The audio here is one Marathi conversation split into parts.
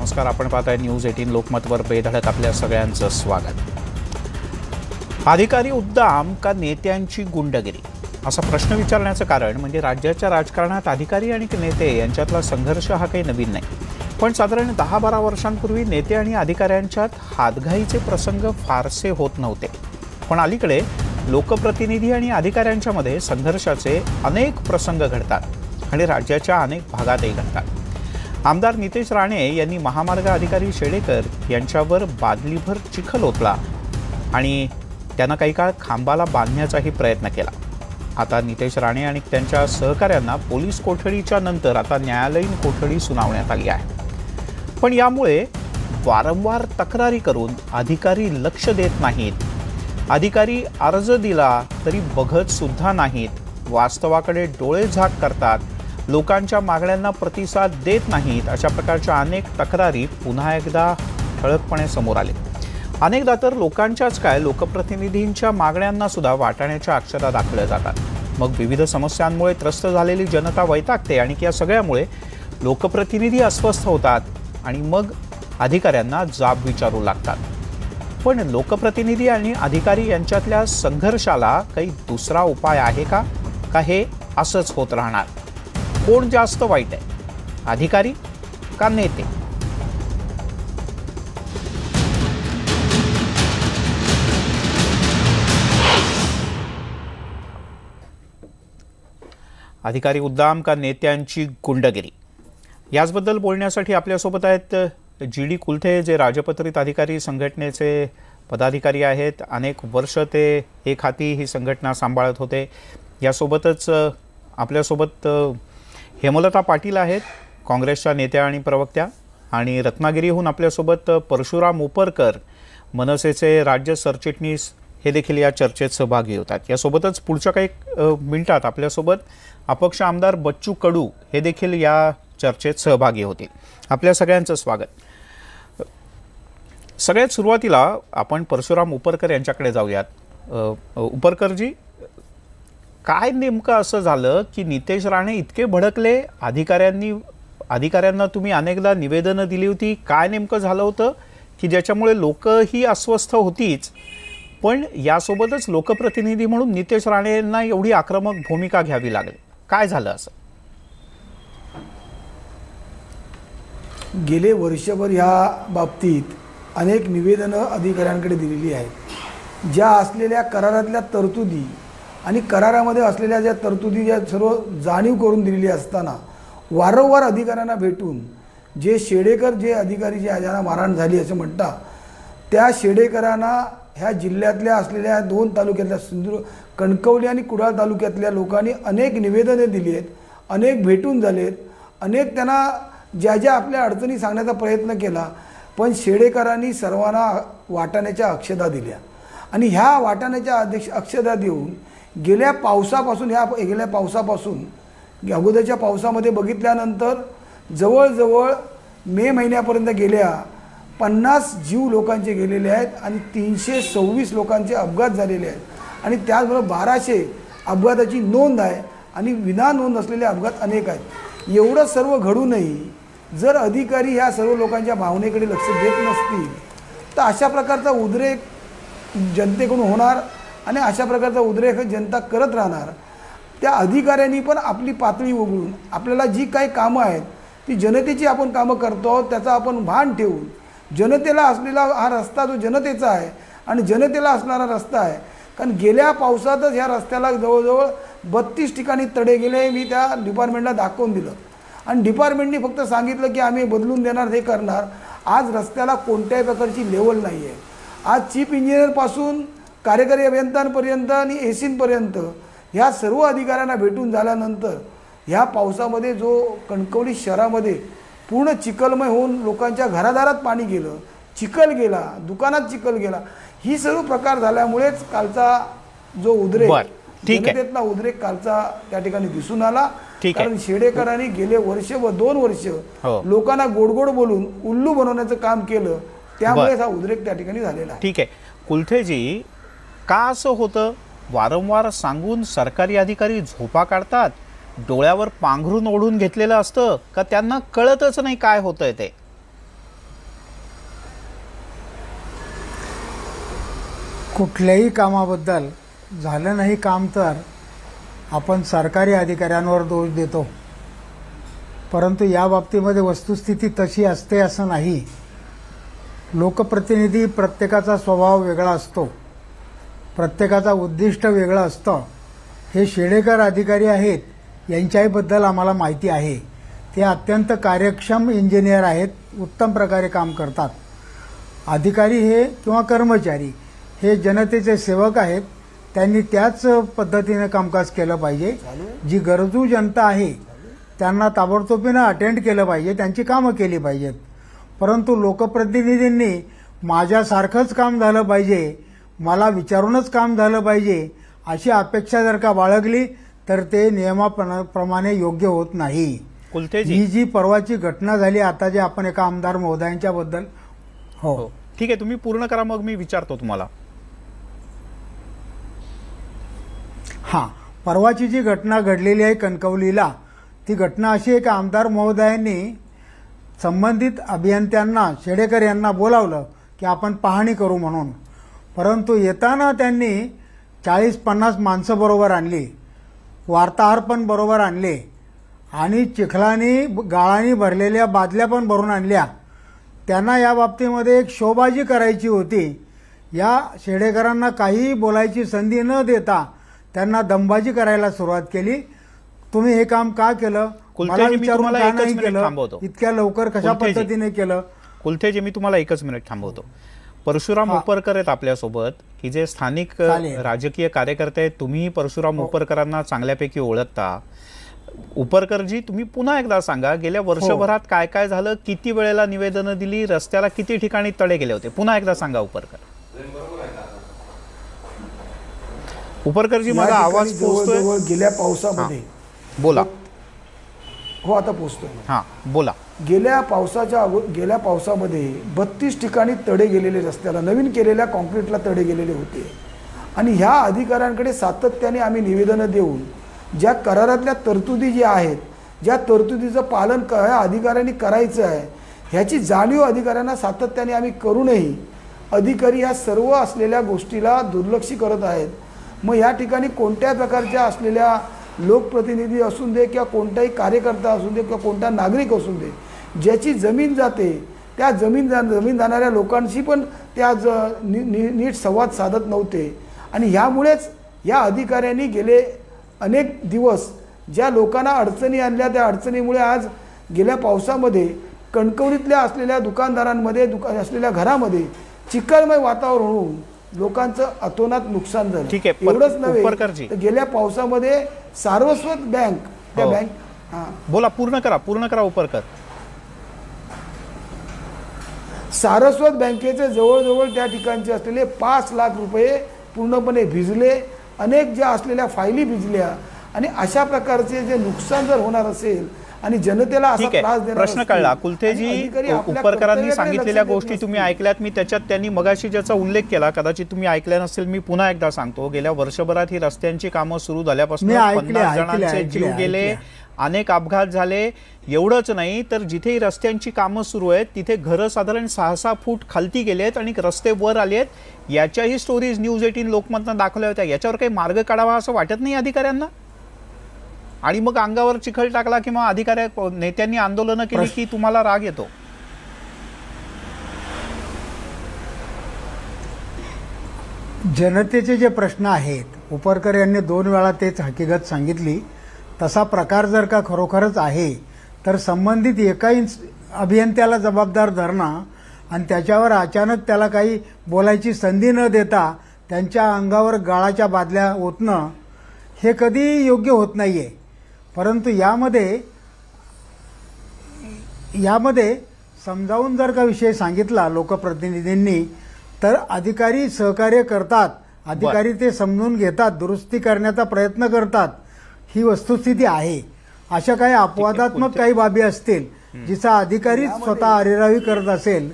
नमस्कार, आपण पाहताय न्यूज 18 लोकमतवर बेधडक आपल्या सगळ्यांचं स्वागत। अधिकारी उद्दाम का नेत्यांची गुंडगिरी असा प्रश्न विचारण्याचं कारण म्हणजे राज्याच्या राजकारणात अधिकारी आणि नेते यांच्यातला संघर्ष हा काही नवीन नाही, पण साधारण 10-12 वर्षांपूर्वी नेते आणि अधिकाऱ्यांच्यात हातघाईचे प्रसंग फारसे होत नव्हते। पण अलीकडे लोकप्रतिनिधी आणि अधिकाऱ्यांच्यामध्ये संघर्षाचे अनेक प्रसंग घडतात आणि राज्याच्या अनेक भागातही घडतात। आमदार नितेश राणे यांनी महामार्ग अधिकारी शेडेकर यांच्यावर बादलीभर चिखल ओतला आणि त्यांना काही काळ खांबाला बांधण्याचाही प्रयत्न केला। आता नितेश राणे आणि त्यांच्या सहकाऱ्यांना पोलीस कोठडीच्या नंतर आता न्यायालयीन कोठडी सुनावण्यात आली आहे। पण यामुळे वारंवार तक्रारी करून अधिकारी लक्ष देत नाहीत, अधिकारी अर्ज दिला तरी बघत सुद्धा नाहीत, वास्तवाकडे डोळे झाक करतात, लोकांच्या मागण्यांना प्रतिसाद देत नाहीत। अशा प्रकारच्या अनेक तक्रारी पुन्हा एकदा ठळकपणे समोर आले। अनेकदा तर लोकांच्याच काय लोकप्रतिनिधींच्या मागण्यांना सुद्धा वाटाण्याच्या अक्षरा दाखवल्या जातात। मग विविध समस्यांमुळे त्रस्त झालेली जनता वैतागते आणि या सगळ्यामुळे लोकप्रतिनिधी अस्वस्थ होतात आणि मग अधिकाऱ्यांना जाब विचारू लागतात। पण लोकप्रतिनिधी आणि अधिकारी यांच्यातल्या संघर्षाला काही दुसरा उपाय आहे का हे असंच होत राहणार? कोण जास्त वाईट आहे, अधिकारी का नेते? अधिकारी उद्दाम का नेत्यांची गुंडगिरी याचबद्दल बोलण्यासाठी आपल्यासोबत आहेत GD कुलथे, जे राजपत्रित अधिकारी संघटनेचे पदाधिकारी आहेत। अनेक वर्ष ते एक हाती ही संघटना सांभाळत होते। यासोबतच आपल्यासोबत हेमलता पाटील आहेत, काँग्रेसच्या नेत्या आणि प्रवक्त्या, आणि रत्नागिरीहून आपल्यासोबत परशुराम उपरकर, मनसेचे राज्य सरचिटणीस, हे देखील या चर्चेत सहभागी होतात। यासोबतच पुढच्या काही मिनिटात आपल्यासोबत अपक्ष आमदार बच्चू कडू हे देखील या चर्चेत सहभागी होतील। आपल्या सगळ्यांचं स्वागत। सगळ्यात सुरुवातीला आपण परशुराम उपरकर यांच्याकडे जाऊयात। उपरकरजी, काय नेमकं असं झालं की नितेश राणे इतके भडकले? अधिकाऱ्यांना तुम्ही अनेकदा निवेदनं दिली होती, काय नेमकं झालं होतं की ज्याच्यामुळे लोकही अस्वस्थ होतीच, पण यासोबतच लोकप्रतिनिधी म्हणून नितेश राणे यांना एवढी आक्रमक भूमिका घ्यावी लागली? काय झालं असं? गेले वर्षभर ह्या बाबतीत अनेक निवेदनं अधिकाऱ्यांकडे दिलेली आहेत। ज्या असलेल्या करारातल्या तरतुदी आणि करारामध्ये असलेल्या ज्या तरतुदी ज्या सर्व जाणीव करून दिलेली असताना वारंवार अधिकाऱ्यांना भेटून जे शेडेकर, जे अधिकारी जे ज्यांना मारहाण झाली असं म्हणतात, त्या शेडेकरांना ह्या जिल्ह्यातल्या असलेल्या 2 तालुक्यातल्या सिंधुदुर्ग, कणकवली आणि कुडाळ तालुक्यातल्या लोकांनी अनेक निवेदने दिली आहेत, अनेक भेटून झालेत, अनेक त्यांना ज्या ज्या आपल्या अडचणी सांगण्याचा प्रयत्न केला, पण शेडेकरांनी सर्वांना वाटाण्याच्या अक्षता दिल्या। आणि ह्या वाटाण्याच्या अक्षता देऊन गेल्या पावसापासून अगोदरच्या पावसामध्ये बघितल्यानंतर जवळजवळ मे महिन्यापर्यंत गेल्या 50 जीव लोकांचे गेलेले आहेत आणि 326 लोकांचे अपघात झालेले आहेत आणि त्याचबरोबर 1200 अपघाताची नोंद आहे आणि विना नोंद असलेले अपघात अनेक आहेत। एवढं सर्व घडूनही जर अधिकारी ह्या सर्व लोकांच्या भावनेकडे लक्ष देत नसतील तर अशा प्रकारचा उद्रेक जनतेकडून होणार आणि अशा प्रकारचा उद्रेक जनता करत राहणार। त्या अधिकाऱ्यांनी पण आपली पातळी उघडून आपल्याला जी काही कामं आहेत ती जनतेची आपण कामं करतो आहोत त्याचा आपण भान ठेवून, जनतेला असलेला हा रस्ता जो जनतेचा आहे आणि जनतेला असणारा रस्ता आहे, कारण गेल्या पावसातच ह्या रस्त्याला जवळजवळ 32 ठिकाणी तडे गेले। मी त्या डिपार्टमेंटला दाखवून दिलं आणि डिपार्टमेंटनी फक्त सांगितलं की आम्ही बदलून देणार, हे करणार। आज रस्त्याला कोणत्याही प्रकारची लेवल नाही आहे। आज चीफ इंजिनियरपासून कार्यकारी अभियंत्यांपर्यंत आणि एसींपर्यंत ह्या सर्व अधिकाऱ्यांना भेटून झाल्यानंतर ह्या पावसामध्ये जो कणकवली शहरामध्ये पूर्ण चिखलमय होऊन लोकांच्या घरादारात पाणी गेलं, चिखल गेला, दुकानात चिखल गेला, ही सर्व प्रकार झाल्यामुळेच कालचा जो उद्रेक, जनतेतला उद्रेक कालचा त्या ठिकाणी दिसून आला। कारण शेडेकरांनी गेले वर्ष व 2 वर्ष लोकांना गोडगोड बोलून उल्लू बनवण्याचं काम केलं, त्यामुळे हा उद्रेक त्या ठिकाणी झालेला आहे। ठीक आहे कुलथेजी, का असं होतं? वारंवार सांगून सरकारी अधिकारी झोपा काढतात, डोळ्यावर पांघरून ओढून घेतलेलं असतं का त्यांना कळतच नाही काय होतंय ते? कुठल्याही कामाबद्दल झालं नाही काम तर आपण सरकारी अधिकाऱ्यांवर दोष देतो, परंतु या बाबतीमध्ये वस्तुस्थिती तशी असते असं नाही. लोकप्रतिनिधी प्रत्येकाचा स्वभाव वेगळा असतो, प्रत्येकाचा उद्दिष्ट वेगळं असतं. हे शेडेकर अधिकारी आहेत, यांच्याबद्दल आम्हाला माहिती आहे. ते अत्यंत कार्यक्षम इंजिनियर आहेत, उत्तम प्रकारे काम करतात. अधिकारी हे किंवा कर्मचारी हे जनतेचे सेवक आहेत. त्यांनी त्याच पद्धतीने कामकाज केलं पाहिजे. जी गरजू जनता आहे त्यांना ताबडतोबीनं अटेंड केलं पाहिजे, त्यांची कामं केली पाहिजेत. परंतु लोकप्रतिनिधींनी माझ्यासारखंच काम झालं पाहिजे, मला विचारूनच काम झालं पाहिजे अशी अपेक्षा जर का बाळगली तर ते नियमाप्रमाणे योग्य होत नाही. ही जी परवाची घटना झाली आता जे आपण एका आमदार महोदयांच्या बद्दल हो ठीक आहे, तुम्ही पूर्ण करा, मग मी विचारतो तुम्हाला. हां, परवाची जी घटना घडलेली आहे कणकवलीला, ती घटना अशी आहे की आमदार महोदयांनी संबंधित अभियंत्यांना, शेडेकर यांना बोलावलं की आपण पाहणी करू म्हणून. परंतु येताना त्यांनी 40-50 माणसं बरोबर आणली, वार्ताहर पण बरोबर आणले आणि चिखलानी गाळानी भरलेल्या बादल्या पण भरून आणल्या. त्यांना या बाबतीमध्ये एक शोबाजी करायची होती. या शेडेकरांना काही बोलायची संधी न देता त्यांना दमबाजी करायला सुरुवात केली. तुम्ही हे काम का केलं, मला विचारून का नाही केलं, इतक्या लवकर कशा पद्धतीने केलं. कुलथेजी, मी तुम्हाला एकच मिनिट थांबवतो. परशुराम उपरकर आहेत आपल्यासोबत, की जे स्थानिक राजकीय कार्यकर्ते आहेत. तुम्ही परशुराम उपरकरांना चांगल्यापैकी ओळखता. उपरकरजी, तुम्ही पुन्हा एकदा सांगा, गेल्या वर्षभरात काय काय झालं, किती वेळेला निवेदनं दिली, रस्त्याला किती ठिकाणी तडे गेले होते, पुन्हा एकदा सांगा उपरकर. उपरकरजी, माझा आवाज पोहोचतोय? गेल्या पावसामध्ये बोला. हो, आता पोहोचतोय. हां, बोला. गेल्या पावसामध्ये 32 ठिकाणी तडे गेलेले, रस्त्याला नवीन केलेल्या कॉन्क्रीटला तडे गेलेले होते. आणि ह्या अधिकाऱ्यांकडे सातत्याने आम्ही निवेदनं देऊन ज्या करारातल्या तरतुदी ज्या आहेत, ज्या तरतुदीचं पालन ह्या अधिकाऱ्यांनी करायचं आहे ह्याची जाणीव अधिकाऱ्यांना सातत्याने आम्ही करूनही अधिकारी ह्या सर्व असलेल्या गोष्टीला दुर्लक्ष करत आहेत. मग या ठिकाणी कोणत्या प्रकारच्या असलेल्या लोकप्रतिनिधी असून दे किंवा कोणताही कार्यकर्ता असून दे किंवा कोणता नागरिक असून दे, ज्याची जमीन जाते त्या जमीन जाणाऱ्या लोकांशी पण त्या नीट संवाद साधत नव्हते. आणि ह्यामुळेच या अधिकाऱ्यांनी गेले अनेक दिवस ज्या लोकांना अडचणी आणल्या, त्या अडचणीमुळे आज गेल्या पावसामध्ये कणकवलीतल्या असलेल्या दुकानदारांमध्ये असलेल्या घरामध्ये चिखलमय वातावरण होऊन लोकांचं अतोनात नुकसान झालं. ठीक आहे, एवढंच नव्हे तर गेल्या पावसामध्ये सारस्वत बँक, त्या बँक बोला, पूर्ण करा उपरकर. सारस्वत बँकेचे जवळजवळ त्या ठिकाणचे असलेले 5 लाख रुपये पूर्णपणे भिजले, अनेक ज्या असलेल्या फायली भिजल्या. आणि अशा प्रकारचे जे नुकसान जर होणार असेल आणि जनतेला असा त्रास देणार, प्रश्न कळला. कुलथेजी, उपरकरांनी सांगितलेल्या गोष्टी तुम्ही ऐकल्यात. मी त्याच्यात त्यांनी मगाशी ज्याचा उल्लेख केला, कदाचित तुम्ही ऐकल्या नसेल, मी पुन्हा एकदा सांगतो. गेल्या वर्षभरात ही रस्त्यांची कामं सुरू झाल्यापासून 50 जणांचे जीव गेले, अनेक अपघात झाले. एवढंच नाही तर जिथे रस्त्यांची कामं सुरू आहेत तिथे घरं साधारण 6-6 फूट खालती गेले आहेत आणि रस्ते वर आले आहेत. याच्याही स्टोरीज न्यूज 18 लोकमतनं दाखवल्या होत्या. याच्यावर काही मार्ग काढावा असं वाटत नाही अधिकाऱ्यांना? आणि मग अंगावर चिखल टाकला किंवा अधिकाऱ्या नेत्यांनी आंदोलनं केली की तुम्हाला राग येतो? जनतेचे जे प्रश्न आहेत, उपरकर यांनी 2 वेळा तेच हकीकत सांगितली. तसा प्रकार जर का खरोखरच आहे तर संबंधित एका अभियंत्याला जबाबदार धरणं आणि त्याच्यावर अचानक त्याला काही बोलायची संधी न देता त्यांच्या अंगावर गाळाच्या बादल्या ओतणं हे कधी योग्य होत नाहीये. परंतु यामध्ये समजावून जर का विषय सांगितला लोकप्रतिनिधींनी तर अधिकारी सहकार्य करतात, अधिकारी ते समजून घेतात, दुरुस्ती करण्याचा प्रयत्न करतात. ही वस्तुस्थिती आहे. अशा काही अपवादात्मक काही बाबी असतील जिचा अधिकारी स्वतः अरेरावी करत असेल,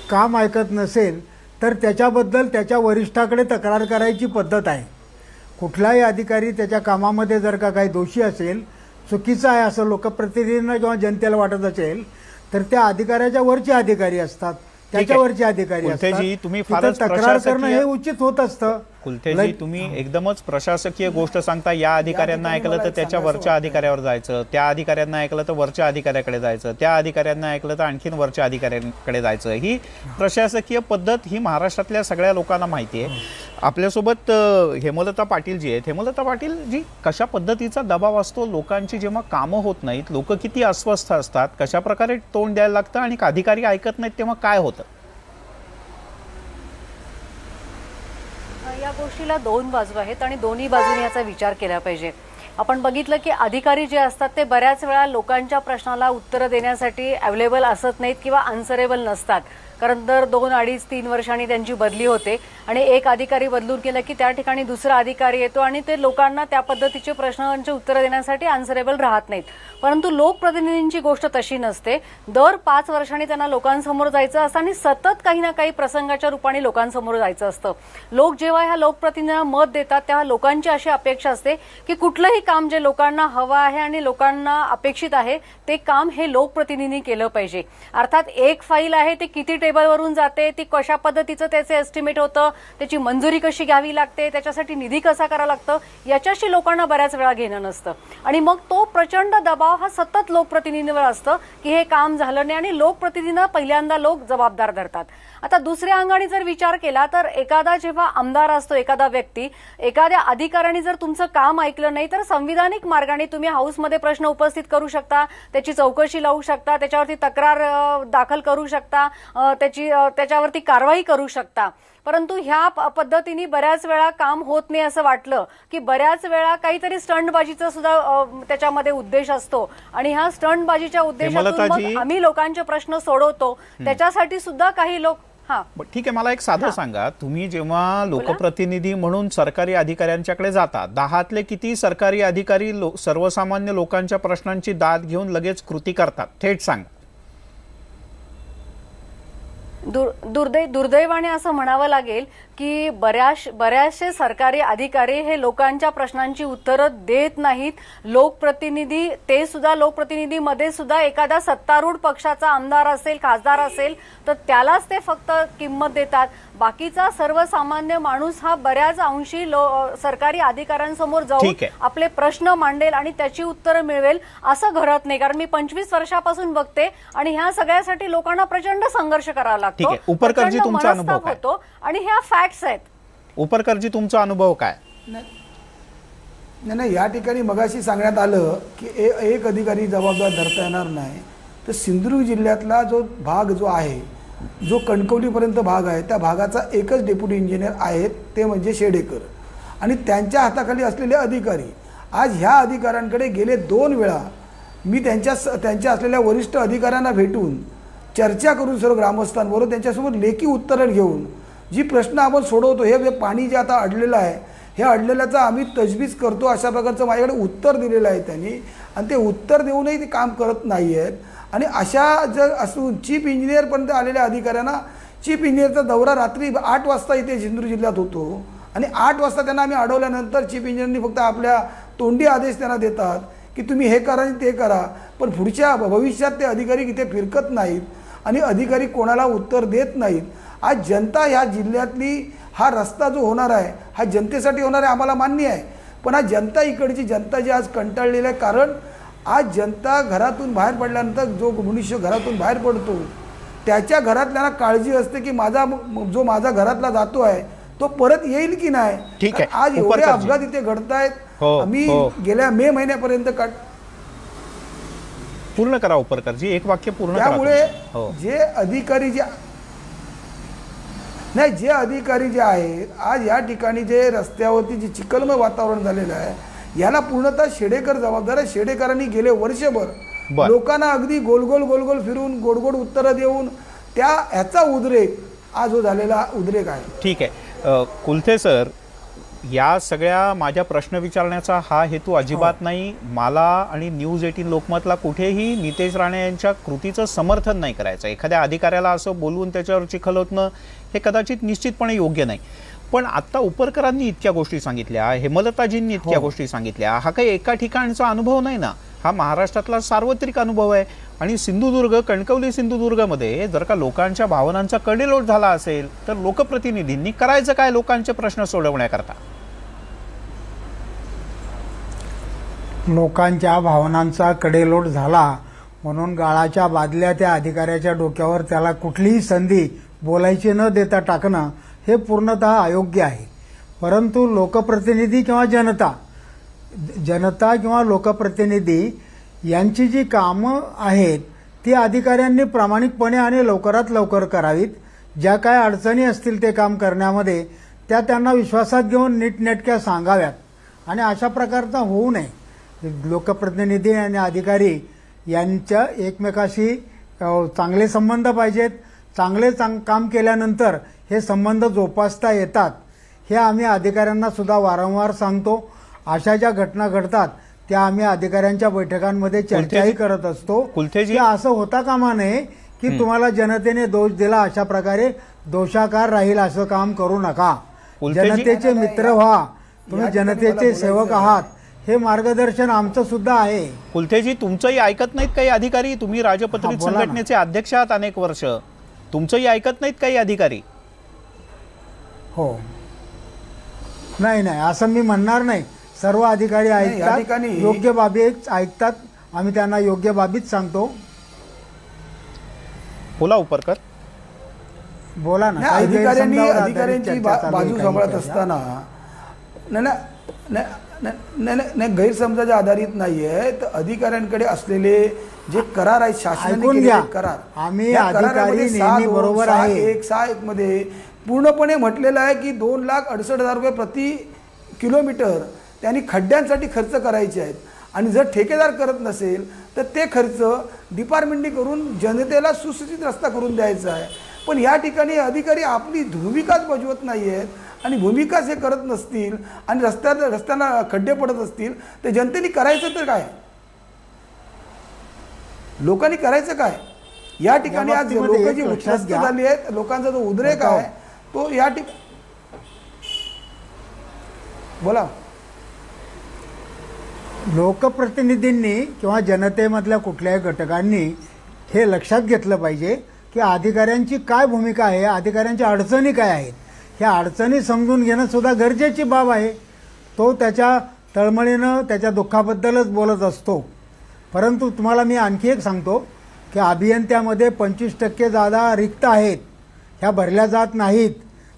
काम ऐकत नसेल, तर त्याच्याबद्दल त्याच्या वरिष्ठाकडे तक्रार करायची पद्धत आहे. कुठलाही अधिकारी त्याच्या कामामध्ये जर का काही दोषी असेल, चुकीचं आहे असं लोकप्रतिनिधींना किंवा जनतेला वाटत असेल तर त्या अधिकाऱ्याच्या वरचे अधिकारी असतात, त्याच्यावरचे अधिकारी असतात. कुलथेजी, तुम्ही तिथं फारच तक्रार प्रशासकीय- करणं हे उचित होत असतं. कुलथेजी, तुम्ही एकदमच प्रशासकीय गोष्ट सांगता. या अधिकाऱ्यांना ठिकाणी ऐकलं मला तर एक त्याच्या सांगायचं वरच्या वाटतंय. अधिकाऱ्यावर जायचं, त्या अधिकाऱ्यांना ऐकलं तर वरच्या अधिकाऱ्याकडे जायचं, त्या अधिकाऱ्यांना ऐकलं तर आणखीन वरच्या अधिकाऱ्यांकडे जायचं. ही प्रशासकीय पद्धत ही महाराष्ट्रातल्या सगळ्या लोकांना माहिती आहे. आपल्यासोबत हेमलता पाटील जी आहेत. हेमलता पाटील जी, कशा पद्धतीचा दबाव असतो लोकांची जेव्हा कामं होत नाहीत, लोक किती अस्वस्थ असतात, कशा प्रकारे तोंड द्यायला लागतं आणि अधिकारी ऐकत नाहीत तेव्हा काय होतं? या गोष्टीला दोन बाजू आहेत आणि दोन्ही बाजूने याचा विचार केला पाहिजे. आपण बघितलं की अधिकारी जे असतात ते बऱ्याच वेळा लोकांच्या प्रश्नाला उत्तरं देण्यासाठी अवेलेबल असत नाहीत किंवा आन्सरेबल नसतात. कारण दर 2, 2.5, 3 वर्षांनी त्यांची बदली होते आणि एक अधिकारी बदलून गेला की त्या ठिकाणी दुसरा अधिकारी येतो आणि ते लोकांना त्या पद्धतीचे प्रश्नांची उत्तरं देण्यासाठी आन्सरेबल राहत नाहीत. परंतु लोकप्रतिनिधींची गोष्ट तशी नसते. दर 5 वर्षांनी त्यांना लोकांसमोर जायचं असतं आणि सतत काही ना काही प्रसंगाच्या रूपाने लोकांसमोर जायचं असतं. लोक जेव्हा ह्या लोकप्रतिनिधींना मत देतात तेव्हा लोकांची अशी अपेक्षा असते की कुठलंही काम जे लोकांना हवं आहे आणि लोकांना अपेक्षित आहे ते काम हे लोकप्रतिनिधी केलं पाहिजे. अर्थात एक फाईल आहे ते किती टेबलवरून जाते, ती कशा पद्धतीचं त्याचे एस्टिमेट होतं, त्याची मंजुरी कशी घ्यावी लागते, त्याच्यासाठी निधी कसा करावा लागतं, याच्याशी लोकांना बऱ्याच वेळा घेणं नसतं. आणि मग तो प्रचंड दबाव हा सतत लोकप्रतिनिधींवर असतं की हे काम झालं नाही आणि लोकप्रतिनिधींना पहिल्यांदा लोक जबाबदार धरतात. आता दुसऱ्या अंगाने जर विचार केला तर एखादा जेव्हा आमदार असतो, एखादा व्यक्ती, एखाद्या अधिकाऱ्याने जर तुमचं काम ऐकलं नाही तर संविधानिक मार्गाने तुम्ही हाऊसमध्ये प्रश्न उपस्थित करू शकता, त्याची चौकशी लावू शकता, त्याच्यावरती तक्रार दाखल करू शकता, त्याच्यावरती कारवाई करू शकता. परंतु ह्या पद्धतीने बऱ्याच वेळा काम होत नाही असं वाटलं की बऱ्याच वेळा काहीतरी स्टंटबाजीचा सुद्धा त्याच्यामध्ये उद्देश असतो आणि ह्या स्टंटबाजीच्या उद्देशातून मग आम्ही लोकांचे प्रश्न सोडवतो त्याच्यासाठी सुद्धा काही लोक. ठीक आहे, मला एक साधं सांगा, तुम्ही जेव्हा लोकप्रतिनिधी म्हणून सरकारी अधिकाऱ्यांच्याकडे जाता, 10तले किती सरकारी अधिकारी सर्वसामान्य लोकांच्या प्रश्नांची दाद घेऊन लगेच कृती करतात? थेट सांग. दुर्दैवाने असं म्हणावं लागेल की बऱ्याचशे सरकारी अधिकारी हे लोकांच्या प्रश्नांची उत्तरं देत नाहीत. लोकप्रतिनिधी, ते सुद्धा लोकप्रतिनिधीमध्ये सुद्धा एखादा सत्तारूढ पक्षाचा आमदार असेल, खासदार असेल तर त्यालाच ते फक्त किंमत देतात. बाकीचा सर्वसामान्य माणूस हा बऱ्याच अंशी सरकारी अधिकाऱ्यांसमोर जाऊन आपले प्रश्न मांडेल आणि त्याची उत्तरं मिळवेल असं घडत नाही. कारण मी 25 वर्षापासून बघते आणि ह्या सगळ्यासाठी लोकांना प्रचंड संघर्ष करावा लागतो. उपरकरजी, तुमचा अनुभव काय? होतो आणि ह्या फॅक्ट्स आहेत. उपरकरजी, तुमचा अनुभव काय? नाही, या ठिकाणी मगाशी सांगण्यात आलं की एक अधिकारी जबाबदार धरता येणार नाही. तर सिंधुदुर्ग जिल्ह्यातला जो भाग जो आहे, जो कणकवलीपर्यंत भाग आहे, त्या भागाचा एकच डेप्युटी इंजिनियर आहेत, ते म्हणजे शेडेकर. आणि त्यांच्या हाताखाली असलेले अधिकारी, आज ह्या अधिकाऱ्यांकडे गेले 2 वेळा मी त्यांच्या असलेल्या वरिष्ठ अधिकाऱ्यांना भेटून चर्चा करून सर्व ग्रामस्थांबरोबर त्यांच्यासमोर लेखी उत्तरं घेऊन जी प्रश्न आपण सोडवतो, हे पाणी जे आता अडलेलं आहे, हे अडलेल्याचा आम्ही तजवीज करतो, अशा प्रकारचं माझ्याकडे उत्तर दिलेलं आहे त्यांनी. आणि ते उत्तर देऊनही ते काम करत नाही आहेत. आणि अशा जर असून चीफ इंजिनियरपर्यंत आलेल्या अधिकाऱ्यांना, चीफ इंजिनियरचा दौरा रात्री 8 वाजता इथे सिंधुदुर्ग जिल्ह्यात होतो आणि 8 वाजता त्यांना आम्ही अडवल्यानंतर चीफ इंजिनियरनी फक्त आपल्या तोंडी आदेश त्यांना देतात की तुम्ही हे करा आणि ते करा. पण पुढच्या भविष्यात ते अधिकारी इथे फिरकत नाहीत आणि अधिकारी कोणाला उत्तर देत नाहीत. आज जनता ह्या जिल्ह्यातली, हा रस्ता जो होणार आहे हा जनतेसाठी होणार आहे, आम्हाला मान्य आहे. पण हा जनता, इकडची जनता जी आज कंटाळलेली आहे. कारण आज जनता घरातून बाहेर पडल्यानंतर जो मनुष्य घरातून बाहेर पडतो त्याच्या घरातल्याला काळजी असते की जो माझा घरातला जातो आहे तो परत येईल की नाही. ठीक आहे, आज एवढे अपघात इथे घडतायत. आम्ही गेल्या मे महिन्यापर्यंत पूर्ण करा उपरकरजी, एक वाक्य पूर्ण करा. त्यामुळे जे अधिकारी जे आहेत आज या ठिकाणी जे रस्त्यावरती जे चिखलमय वातावरण झालेलं आहे, याला पूर्णतः शेडेकर जबाबदार आहे. शेडेकरांनी गेले वर्षभर लोकांना अगदी गोल गोल फिरून गोड उत्तरं देऊन ह्याचा उद्रेक आज जो झालेला उद्रेक आहे. ठीक आहे, कुलथे सर, या सगळ्या माझ्या प्रश्न विचारण्याचा हा हेतू अजिबात नाही. मला आणि न्यूज 18 लोकमतला कुठेही नितेश राणे यांच्या कृतीचं समर्थन नाही करायचं. एखाद्या अधिकाऱ्याला असं बोलवून त्याच्यावर चिखल होतणं हे कदाचित निश्चितपणे योग्य नाही. पण आता उपरकरांनी इतक्या गोष्टी सांगितल्या, हेमलताजींनी इतक्या गोष्टी सांगितल्या, हा काही एका ठिकाणचा अनुभव नाही ना, हा महाराष्ट्रातला सार्वत्रिक अनुभव आहे. आणि सिंधुदुर्ग, कणकवली सिंधुदुर्गमध्ये जर का लोकांच्या भावनांचा कडेलोट झाला असेल तर लोकप्रतिनिधींनी करायचं काय लोकांचे प्रश्न सोडवण्याकरता? लोकांच्या भावनांचा कडेलोट झाला म्हणून गाळाच्या बादल्या त्या अधिकाऱ्याच्या डोक्यावर त्याला कुठलीही संधी बोलायची न देता टाकणं हे पूर्णतः अयोग्य आहे. परंतु लोकप्रतिनिधी किंवा जनता किंवा लोकप्रतिनिधी यांची जी कामं आहेत ती अधिकाऱ्यांनी प्रामाणिकपणे आणि लवकरात लवकर करावीत. ज्या काय अडचणी असतील ते काम करण्यामध्ये त्या त्यांना विश्वासात घेऊन नीटनेटक्या सांगाव्यात आणि अशा प्रकारचा होऊ नये. लोकप्रतिनिधी आणि अधिकारी यांच्या एकमेकाशी चांगले संबंध पाहिजेत. चांगले काम केल्यानंतर हे संबंध जोपासता येतात हे आम्ही अधिकाऱ्यांना सुद्धा वारंवार सांगतो. अशा ज्या घटना घडतात त्या आम्ही अधिकाऱ्यांच्या बैठकांमध्ये चर्चाही करत असतो की असं होता कामा नये की तुम्हाला जनतेने दोष दिला अशा प्रकारे दोषाकार राहील असं काम करू नका. जनतेचे मित्र व्हा, तुम्ही जनतेचे सेवक आहात हे मार्गदर्शन आमचं सुद्धा आहे. कुलथेजी, तुमचंही ऐकत नाहीत काही अधिकारी? तुम्ही राजपत्रित संघटनेचे अध्यक्ष आहात अनेक वर्ष, तुमचंही ऐकत नाहीत काही अधिकारी? हो, नाही असं मी म्हणणार नाही. सर्व अधिकारी ऐकतात, योग्य बाबी ऐकतात. आम्ही त्यांना योग्य बाबीच सांगतो. बोला उपरकर, बोला ना. अधिकाऱ्यांची बाजू सांभाळत असताना नाही गैरसमजाच्या आधारित नाहीये. तर अधिकाऱ्यांकडे असलेले जे करार आहेत शासनाने केलेले करार, आम्ही अधिकारी नेहमी बरोबर आहे. 6.1 मध्ये पूर्णपणे म्हटलेलं आहे की 2,68,000 रुपये प्रति किलोमीटर त्यांनी खड्ड्यांसाठी खर्च करायचे आहेत. आणि जर ठेकेदार करत नसेल तर ते खर्च डिपार्टमेंटनी करून जनतेला सुसूचित रस्ता करून द्यायचा आहे. पण या ठिकाणी अधिकारी आपली भूमिकाच बजावत नाही आहेत आणि भूमिकाच हे करत नसतील आणि रस्त्याला खड्डे पडत असतील तर जनतेने करायचं तर काय? लोकांनी करायचं काय? या ठिकाणी आज लोक जी उच्चस्त झाली आहेत, लोकांचा जो उद्रेक आहे तो या ठिकाणी. बोला. लोकप्रतिनिधींनी किंवा जनतेमधल्या कुठल्याही घटकांनी हे लक्षात घेतलं पाहिजे की अधिकाऱ्यांची काय भूमिका आहे, अधिकाऱ्यांच्या अडचणी काय आहेत. ह्या अडचणी समजून घेणं सुद्धा गरजेची बाब आहे. तो त्याच्या तळमळीनं त्याच्या दुःखाबद्दलच बोलत असतो. परंतु तुम्हाला मी आणखी एक सांगतो की अभियंत्यामध्ये 25% जागा रिक्त आहेत, ह्या भरल्या जात नाहीत.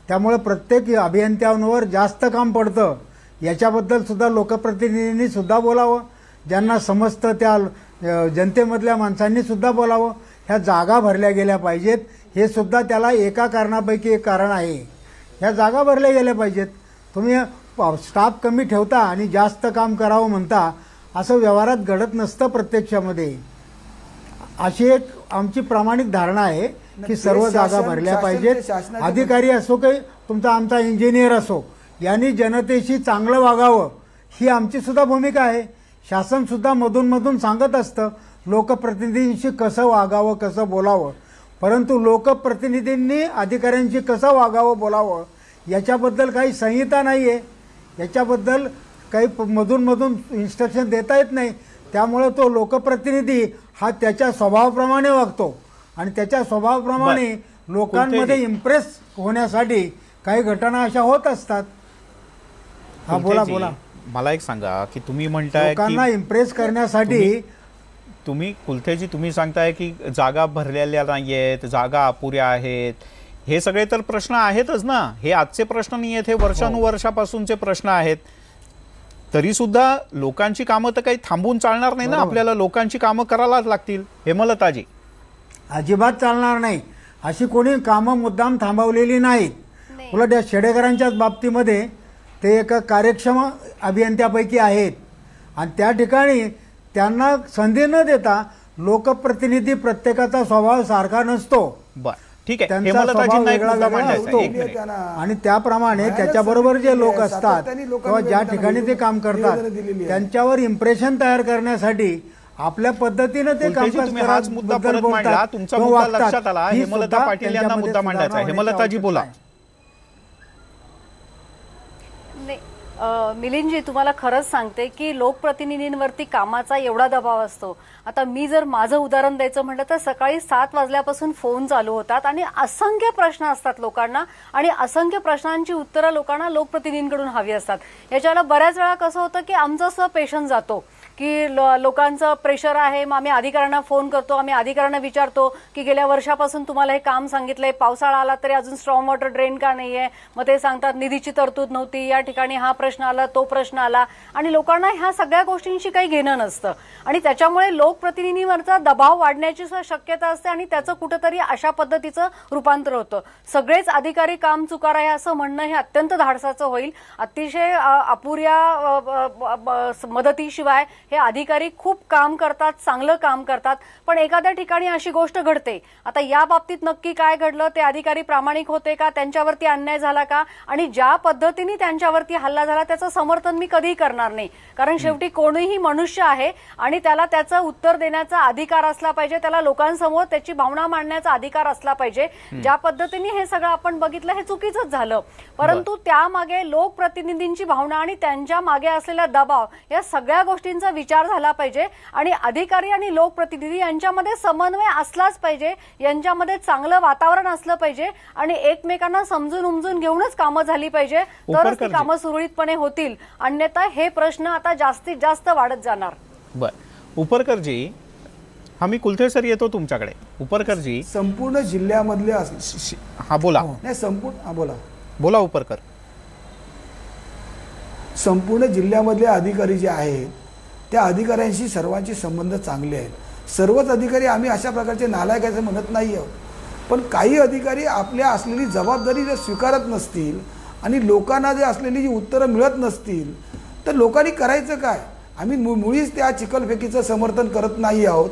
त्यामुळे प्रत्येक अभियंत्यांवर जास्त काम पडतं. याच्याबद्दल सुद्धा लोकप्रतिनिधींनी सुद्धा बोलावं. ज्यांना समजतं त्या जनतेमधल्या माणसांनी सुद्धा बोलावं. ह्या जागा भरल्या गेल्या पाहिजेत, हे सुद्धा त्याला एका कारणापैकी एक कारण आहे. ह्या जागा भरल्या गेल्या पाहिजेत. तुम्ही स्टाफ कमी ठेवता आणि जास्त काम करावं म्हणता, असं व्यवहारात घडत नसतं प्रत्यक्षामध्ये. अशी एक आमची प्रामाणिक धारणा आहे की सर्व जागा भरल्या पाहिजेत. अधिकारी असो काही तुमचा आमचा इंजिनियर असो, यांनी जनतेशी चांगलं वागावं ही आमची सुद्धा भूमिका आहे. शासन सुद्धा मधून सांगत असतं लोकप्रतिनिधींशी कसं वागावं, कसं बोलावं. परंतु लोकप्रतिनिधींनी अधिकाऱ्यांशी कसं वागावं, बोलावं याच्याबद्दल काही संहिता नाही आहे. याच्याबद्दल काही मधून इन्स्ट्रक्शन देता येत नाही. त्यामुळे तो लोकप्रतिनिधी हा त्याच्या स्वभावाप्रमाणे वागतो आणि त्याच्या स्वभावाप्रमाणे लोकांमध्ये इम्प्रेस होण्यासाठी काही घटना अशा होत असतात. हा, बोला. मला एक सांगा की तुम्ही म्हणताय लोकांना इम्प्रेस करण्यासाठी कुलथेजी तुम्ही सांगताय की जागा भरलेल्या नाहीयेत, जागा अपुऱ्या आहेत. हे सगळे तर प्रश्न आहेतच ना. हे आजचे प्रश्न नाही आहेत, हे वर्षानुवर्षापासूनचे प्रश्न आहेत. तरी सुद्धा लोकांची कामं तर काही थांबून चालणार नाही ना. आपल्याला लोकांची कामं करायलाच लागतील. हेमलताजी, अजिबात चालणार नाही. अशी कोणी कामं मुद्दाम थांबवलेली नाहीत. उलट या शेडेकरांच्याच बाबतीमध्ये ते एका कार्यक्षम अभियंत्यापैकी आहेत आणि त्या ठिकाणी त्यांना संधी न देता लोकप्रतिनिधी प्रत्येकाचा स्वभाव सारखा नसतो. ठीक आहे, त्यांचा स्वभाव वेगळा वेगळा असतो आणि त्याप्रमाणे त्याच्याबरोबर जे लोक असतात किंवा ज्या ठिकाणी ते काम करतात त्यांच्यावर इम्प्रेशन तयार करण्यासाठी आपल्या पद्धतीने ते काम हाच मुद्दा परत मांडला. तुमचा मुद्दा लक्षात आला. हेमलता पाटील यांना मुद्दा मांडायचा. हेमलताजी बोला. मिलिंदजी, तुम्हाला खरंच सांगते की लोकप्रतिनिधींवरती कामाचा एवढा दबाव असतो. आता मी जर माझं उदाहरण द्यायचं म्हटलं तर सकाळी 7 वाजल्यापासून फोन चालू होतात आणि असंख्य प्रश्न असतात लोकांना आणि असंख्य प्रश्नांची उत्तरं लोकांना लोकप्रतिनिधींकडून हवी असतात. याच्याला बऱ्याच वेळा कसं होतं की आमचा सुद्धा पेशन्स जातो की लोकांचं प्रेशर आहे, मग आम्ही अधिकाऱ्यांना फोन करतो, आम्ही अधिकाऱ्यांना विचारतो की गेल्या वर्षापासून तुम्हाला हे काम सांगितलंय, पावसाळा आला तरी अजून स्ट्रॉंग वॉटर ड्रेन का नाहीये, मग ते सांगतात निधीची तरतूद नव्हती, या ठिकाणी हा प्रश्न आला, तो प्रश्न आला, आणि लोकांना ह्या सगळ्या गोष्टींशी काही घेणं नसतं आणि त्याच्यामुळे लोकप्रतिनिधींवरचा दबाव वाढण्याची शक्यता असते आणि त्याचं कुठंतरी अशा पद्धतीचं रूपांतर होतं. सगळेच अधिकारी काम चुकार आहे असं म्हणणं हे अत्यंत धाडसाचं होईल. अतिशय अपुऱ्या मदतीशिवाय हे अधिकारी खूप काम करतात, चांगलं काम करतात, पण एखाद्या ठिकाणी अशी गोष्ट घडते. आता या बाबतीत नक्की काय घडलं, ते अधिकारी प्रामाणिक होते का, त्यांच्यावरती अन्याय झाला का, आणि ज्या पद्धतीने त्यांच्यावरती हल्ला झाला त्याचं समर्थन मी कधीही करणार नाही, कारण शेवटी कोणीही मनुष्य आहे आणि त्याला त्याचं उत्तर देण्याचा अधिकार असला पाहिजे, त्याला लोकांसमोर त्याची भावना मांडण्याचा अधिकार असला पाहिजे. ज्या पद्धतीने हे सगळं आपण बघितलं हे चुकीचंच झालं, परंतु त्यामागे लोकप्रतिनिधींची भावना आणि त्यांच्या मागे असलेला दबाव या सगळ्या गोष्टींचा विचार झाला पाहिजे आणि अधिकारी आणि लोकप्रतिनिधी यांच्यामध्ये समन्वय असलाच पाहिजे, यांच्यामध्ये चांगलं वातावरण असलं पाहिजे आणि एकमेकांना समजून उमजून घेऊनच कामं झाली पाहिजे, तरच ती कामं सुरळीतपणे होतील. अन्यथा हे प्रश्न आता जास्तीत जास्त वाढत जाणार. बर, उपरकरजी, मी कुलथे सर येतो तुमच्याकडे. उपरकरजी, संपूर्ण जिल्ह्यामधले हा बोला. नाही, संपूर्ण बोला बोला उपरकर. संपूर्ण जिल्ह्यामधले अधिकारी जे आहेत त्या अधिकाऱ्यांशी सर्वांचे संबंध चांगले आहेत. सर्वच अधिकारी आम्ही अशा प्रकारचे नालायक असं म्हणत नाही आहोत, पण काही अधिकारी आपल्या असलेली जबाबदारी जर स्वीकारत नसतील आणि लोकांना जे असलेली जी उत्तरं मिळत नसतील तर लोकांनी करायचं काय. आम्ही मुळीच त्या चिखलफेकीचं समर्थन करत नाही आहोत,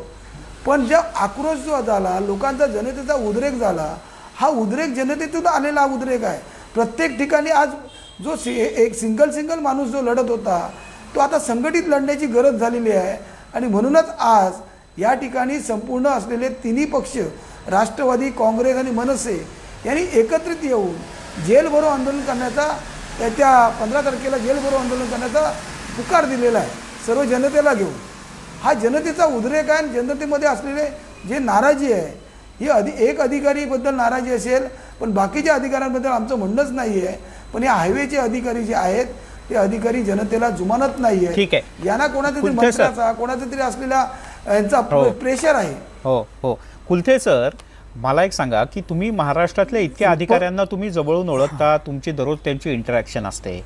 पण जो आक्रोश जो झाला, लोकांचा जनतेचा उद्रेक झाला, हा उद्रेक जनतेतून आलेला उद्रेक आहे. प्रत्येक ठिकाणी आज जो एक सिंगल माणूस जो लढत होता तो आता संघटित लढण्याची गरज झालेली आहे आणि म्हणूनच आज या ठिकाणी संपूर्ण असलेले तिन्ही पक्ष, राष्ट्रवादी, काँग्रेस आणि मनसे यांनी एकत्रित येऊन जेल भरो आंदोलन करण्याचा, त्या 15 तारखेला जेल भरो आंदोलन करण्याचा पुकार दिलेला आहे सर्व जनतेला घेऊन. हा जनतेचा उद्रेक आहे आणि जनतेमध्ये असलेले जे नाराजी आहे ही एक अधिकारीबद्दल नाराजी असेल, पण बाकीच्या अधिकाऱ्यांबद्दल आमचं म्हणणंच नाही आहे. पण या हायवेचे अधिकारी जे आहेत ते अधिकारी जनतेला जुमानत नाहीये. ठीक आहे, यांना कोणाचा तरी मंत्र्याचा, कोणाचा तरी असलेला यांचा प्रेशर आहे. हो हो, कुलथे सर, मला एक सांगा की तुम्ही महाराष्ट्रातल्या इतक्या अधिकाऱ्यांना तुम्ही जवळून ओळखता, तुमची दररोज त्यांची इंटरॅक्शन असते.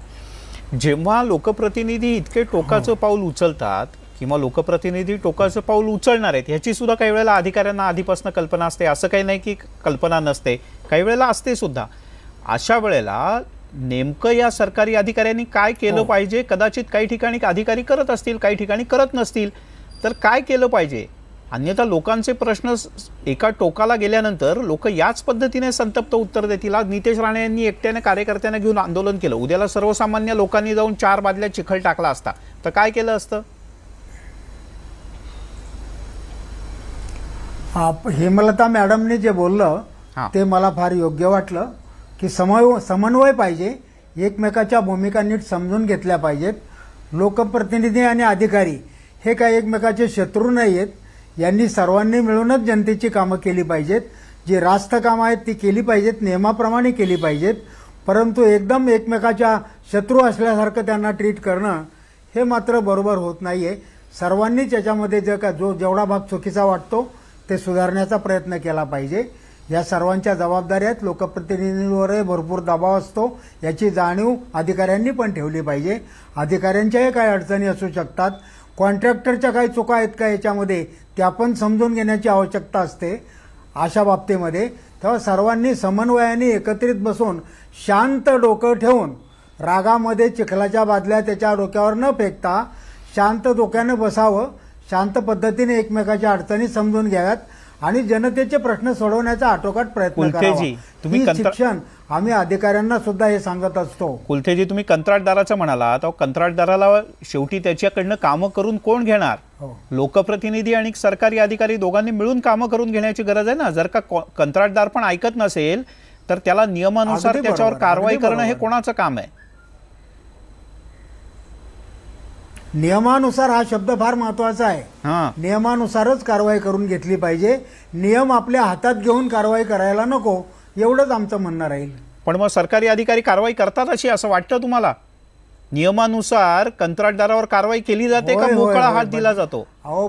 जेव्हा लोकप्रतिनिधी इतके टोकाचं पाऊल उचलतात किंवा लोकप्रतिनिधी टोकाचं पाऊल उचलणार आहेत ह्याची सुद्धा काही वेळेला अधिकाऱ्यांना आधीपासून कल्पना असते. असं काही नाही की कल्पना नसते, काही वेळेला असते सुद्धा. अशा वेळेला नेमकं या सरकारी अधिकाऱ्यांनी काय केलं पाहिजे. कदाचित काही ठिकाणी अधिकारी करत असतील, काही ठिकाणी करत नसतील, तर काय केलं पाहिजे. अन्यथा लोकांचे प्रश्न एका टोकाला गेल्यानंतर लोक याच पद्धतीने संतप्त उत्तर देतील. आज नितेश राणे यांनी एकट्याने कार्यकर्त्यांना घेऊन आंदोलन केलं, उद्याला सर्वसामान्य लोकांनी जाऊन 4 बादल्या चिखल टाकला असता तर काय केलं असतं. हेमलता मॅडमने जे बोललं ते मला फार योग्य वाटलं की समन्वय पाहिजे, एकमेकाच्या भूमिका नीट समजून घेतल्या पाहिजेत. लोकप्रतिनिधी आणि अधिकारी हे काही एकमेकाचे शत्रू नाही आहेत. यांनी सर्वांनी मिळूनच जनतेची कामं केली पाहिजेत. जी रास्त कामं आहेत ती केली पाहिजेत, नियमाप्रमाणे केली पाहिजेत. परंतु एकदम एकमेकाच्या शत्रू असल्यासारखं त्यांना ट्रीट करणं हे मात्र बरोबर होत नाही आहे. सर्वांनीच याच्यामध्ये जेवढा भाग चुकीचा वाटतो ते सुधारण्याचा प्रयत्न केला पाहिजे. या सर्वांच्या जबाबदाऱ्या आहेत. लोकप्रतिनिधींवरही भरपूर दबाव असतो, याची जाणीव अधिकाऱ्यांनी पण ठेवली पाहिजे. अधिकाऱ्यांच्याही काही अडचणी असू शकतात, कॉन्ट्रॅक्टरच्या काही चुका आहेत का याच्यामध्ये त्या पण समजून घेण्याची आवश्यकता असते अशा बाबतीमध्ये. तेव्हा सर्वांनी समन्वयाने एकत्रित बसून शांत डोकं ठेवून रागामध्ये चिखलाच्या बादल्या त्याच्या डोक्यावर न फेकता शांत डोक्याने बसावं, शांत पद्धतीने एकमेकाच्या अडचणी समजून घ्याव्यात आणि जनतेचे प्रश्न सोडवण्याचा आटोकाट प्रयत्न करावा. शिक्षण आम्ही अधिकाऱ्यांना सुद्धा हे सांगत असतो. कुलथेजी, तुम्ही कंत्राटदाराचं म्हणाला, तर कंत्राटदाराला शेवटी त्याच्याकडनं कामं करून कोण घेणार. लोकप्रतिनिधी आणि सरकारी अधिकारी दोघांनी मिळून कामं करून घेण्याची गरज आहे ना. जर का कंत्राटदार पण ऐकत नसेल तर त्याला नियमानुसार त्याच्यावर कारवाई करणं हे कोणाचं काम आहे. नियमानुसार हा शब्द फार महत्वाचा आहे. हां, नियमानुसारच कारवाई करून घेतली पाहिजे. नियम आपल्या हातात घेऊन कारवाई करायला नको, एवढंच आमचं म्हणणं राहील. पण मग सरकारी अधिकारी कारवाई करतात अशी असं वाटतं तुम्हाला? नियमानुसार कंत्राटदारावर कारवाई केली जाते का होय, होय, मोकळा होय, हात दिला जातो? अहो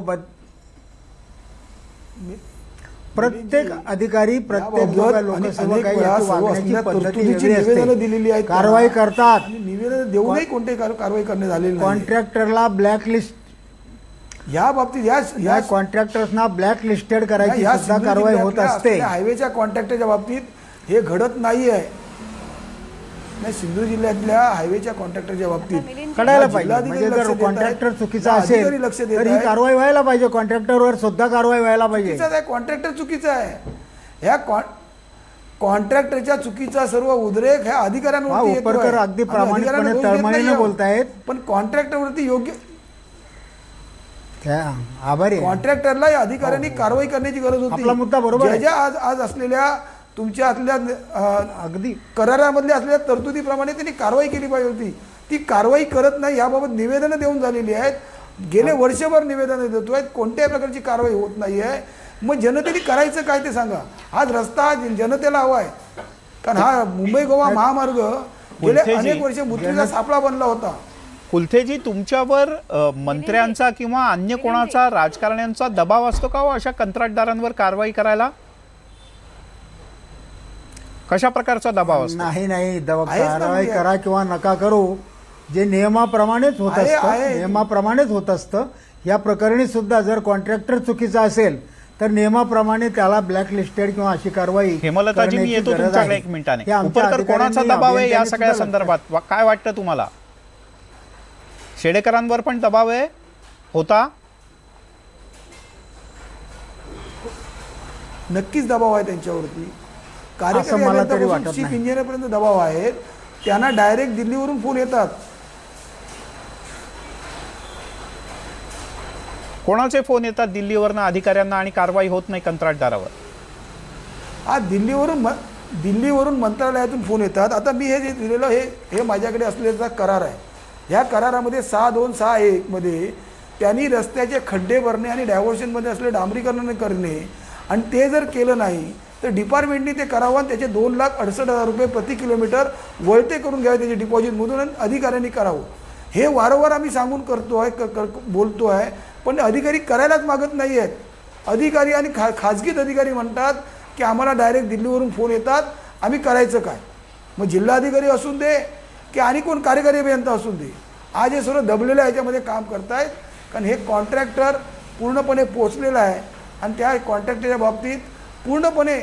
प्रत्येक अधिकारी, प्रत्येक याबाबत लोकसेवक अनेक आहे, वेळा याची सर्व वागण्याची असलेल्या पद्धती तरतुदीची वेगळी निवेदनं दिलेली असते. आहेत कारवाई त्यांना. करतात. आणि निवेदन देऊनही कोणते कारवाई करण्यात आलेली नाही. कॉन्ट्रॅक्टरला ब्लॅकलिस्ट, या बाबतीत या कॉन्ट्रॅक्टर्सना ब्लॅक लिस्टेड करायची या सुद्धा सिंधू कारवाई होत जिल्ह्यातल्या असते. असलेल्या हायवेच्या कॉन्ट्रॅक्टरच्या बाबतीत हे घडत नाही आहे. नाही, सिंधू जिल्ह्यातल्या हायवेच्या कॉन्ट्रॅक्टरच्या बाबतीत कळायला पाहिजे. जिल्हाधिकारी म्हणजे लक्ष जर देत आहेत, कॉन्ट्रॅक्टर चुकीचा अधिकारी असेल लक्ष देत तर ही आहेत. कारवाई व्हायला पाहिजे. कॉन्ट्रॅक्टरवर सुद्धा कारवाई व्हायला पाहिजे. चुकीचाच आहे, कॉन्ट्रॅक्टर चुकीचा आहे. ह्या कॉन्ट्रॅक्टरच्या चुकीचा सर्व उद्रेक ह्या अधिकाऱ्यांवरती हा, येतोय. उपरकर अगदी आम्ही प्रामाणिकपणे अधिकाऱ्यांना दोष देत तळमळीने नाहीये. बोलतायत. पण कॉन्ट्रॅक्टरवरती योग्य आभारी आहे. कॉन्ट्रॅक्टरला या अधिकाऱ्यांनी कारवाई करण्याची गरज होती. आपला मुद्दा बरोबर आहे. ज्या आज असलेल्या तुमच्या असलेल्या अगदी करारामधल्या असलेल्या तरतुदीप्रमाणे त्यांनी कारवाई केली पाहिजे होती. ती कारवाई करत नाही. याबाबत निवेदनं देऊन झालेली आहेत. गेले वर्षभर निवेदनं देतोय, कोणत्याही प्रकारची कारवाई होत नाही आहे. मग जनतेने करायचं काय ते सांगा. आज रस्ता हा जनतेला हवा आहे, कारण हा मुंबई गोवा महामार्ग गेल्या कुलथेजी, अनेक वर्ष मृत्यूचा सापळा बनला होता. कुलथेजी, तुमच्यावर मंत्र्यांचा किंवा अन्य कोणाचा राजकारण्यांचा दबाव असतो का हो अशा कंत्राटदारांवर कारवाई करायला? कशा प्रकारचा दबाव असतो? नाही आहेच ना कारवाई म्हणजे. करा किंवा नका करू, जे नियमाप्रमाणेच होत आहे, असतं, आहे. नियमाप्रमाणेच होत असतं. या प्रकरणी सुद्धा जर कॉन्ट्रॅक्टर चुकीचा असेल तर नियमाप्रमाणे त्याला ब्लॅक लिस्टेड किंवा अशी कारवाई हेमलताजी, मी करण्याची येतो गरज तुमच्याकडे आहे. एक मिनिटाने. हे आमच्या उपरकर, कोणाचा अधिकाऱ्यांनी, दबाव आहे या अभियंत्यांनी सगळ्या सुद्धा संदर्भात? काय वाटतं तुम्हाला? शेडेकरांवर पण दबाव आहे होता? नक्कीच दबाव आहे त्यांच्यावरती. असं मला तरी वाटत चीफ नाही. इंजिनियरपर्यंत दबाव आहे. त्यांना डायरेक्ट दिल्लीवरून फोन येतात. कोणाचे फोन येतात दिल्लीवरनं अधिकाऱ्यांना आणि कारवाई होत नाही कंत्राटदारावर? आज दिल्लीवरून मंत्रालयातून फोन येतात. आता मी हे जे दिलेलं हे माझ्याकडे असलेला करार आहे. ह्या करारामध्ये 6261 मध्ये त्यांनी रस्त्याचे खड्डे भरणे आणि डायव्हर्शनमध्ये असले डांबरीकरण करणे, आणि ते जर केलं नाही तर डिपार्टमेंटने ते करावं आणि त्याचे 2,68,000 रुपये प्रति किलोमीटर वळते करून घ्यावे त्याचे डिपॉझिटमधून, आणि अधिकाऱ्यांनी करावं. हे वारंवार आम्ही सांगून बोलतो आहे, पण अधिकारी करायलाच मागत नाही आहेत. अधिकारी आणि खाजगीत अधिकारी म्हणतात की आम्हाला डायरेक्ट दिल्लीवरून फोन येतात, आम्ही करायचं काय? मग जिल्हाधिकारी असून दे की आणि कोण कार्यकारी अभियंता असून दे, आज हे सर्व दबलेल्या ह्याच्यामध्ये काम करतायत. कारण हे कॉन्ट्रॅक्टर पूर्णपणे पोचलेला आहे आणि त्या कॉन्ट्रॅक्टरच्या बाबतीत पूर्णपणे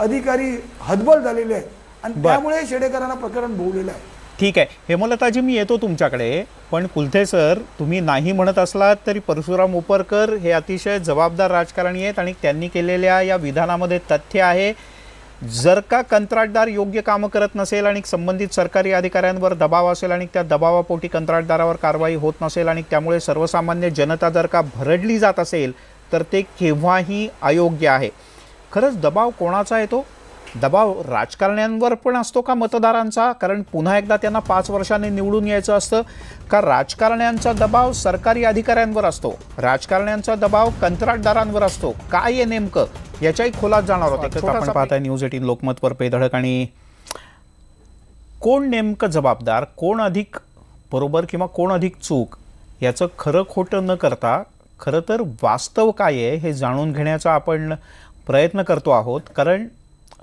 अधिकारी हतबल झालेले आहेत, आणि त्यामुळे शेडेकरांना प्रकरण भोवलेलं आहे. ठीक आहे हेमलताजी, मी येतो तुमच्याकडे. पण कुलथे सर, तुम्ही नाही म्हणत असलात तरी परशुराम उपरकर हे अतिशय जबाबदार राजकारणी आहेत आणि त्यांनी केलेल्या या विधानामध्ये तथ्य आहे. जर का कंत्राटदार योग्य कामं करत नसेल आणि संबंधित सरकारी अधिकाऱ्यांवर दबाव असेल आणि त्या दबावापोटी कंत्राटदारावर कारवाई होत नसेल आणि त्यामुळे सर्वसामान्य जनता जर का भरडली जात असेल तर ते केव्हाही अयोग्य आहे. खरंच दबाव कोणाचा येतो? दबाव राजकारण्यांवर पण असतो का मतदारांचा? कारण पुन्हा एकदा त्यांना 5 वर्षांनी निवडून यायचं असतं. का राजकारण्यांचा दबाव सरकारी अधिकाऱ्यांवर असतो? राजकारण्यांचा दबाव कंत्राटदारांवर असतो? काय आहे नेमकं? याच्याही खोलात जाणार होते. आपण पाहताय न्यूज 18 लोकमतवर पेधडक. आणि कोण नेमकं जबाबदार, कोण अधिक बरोबर किंवा कोण अधिक चूक, याचं खरं खोटं न करता खरं तर वास्तव काय आहे हे जाणून घेण्याचा आपण प्रयत्न करतो आहोत. कारण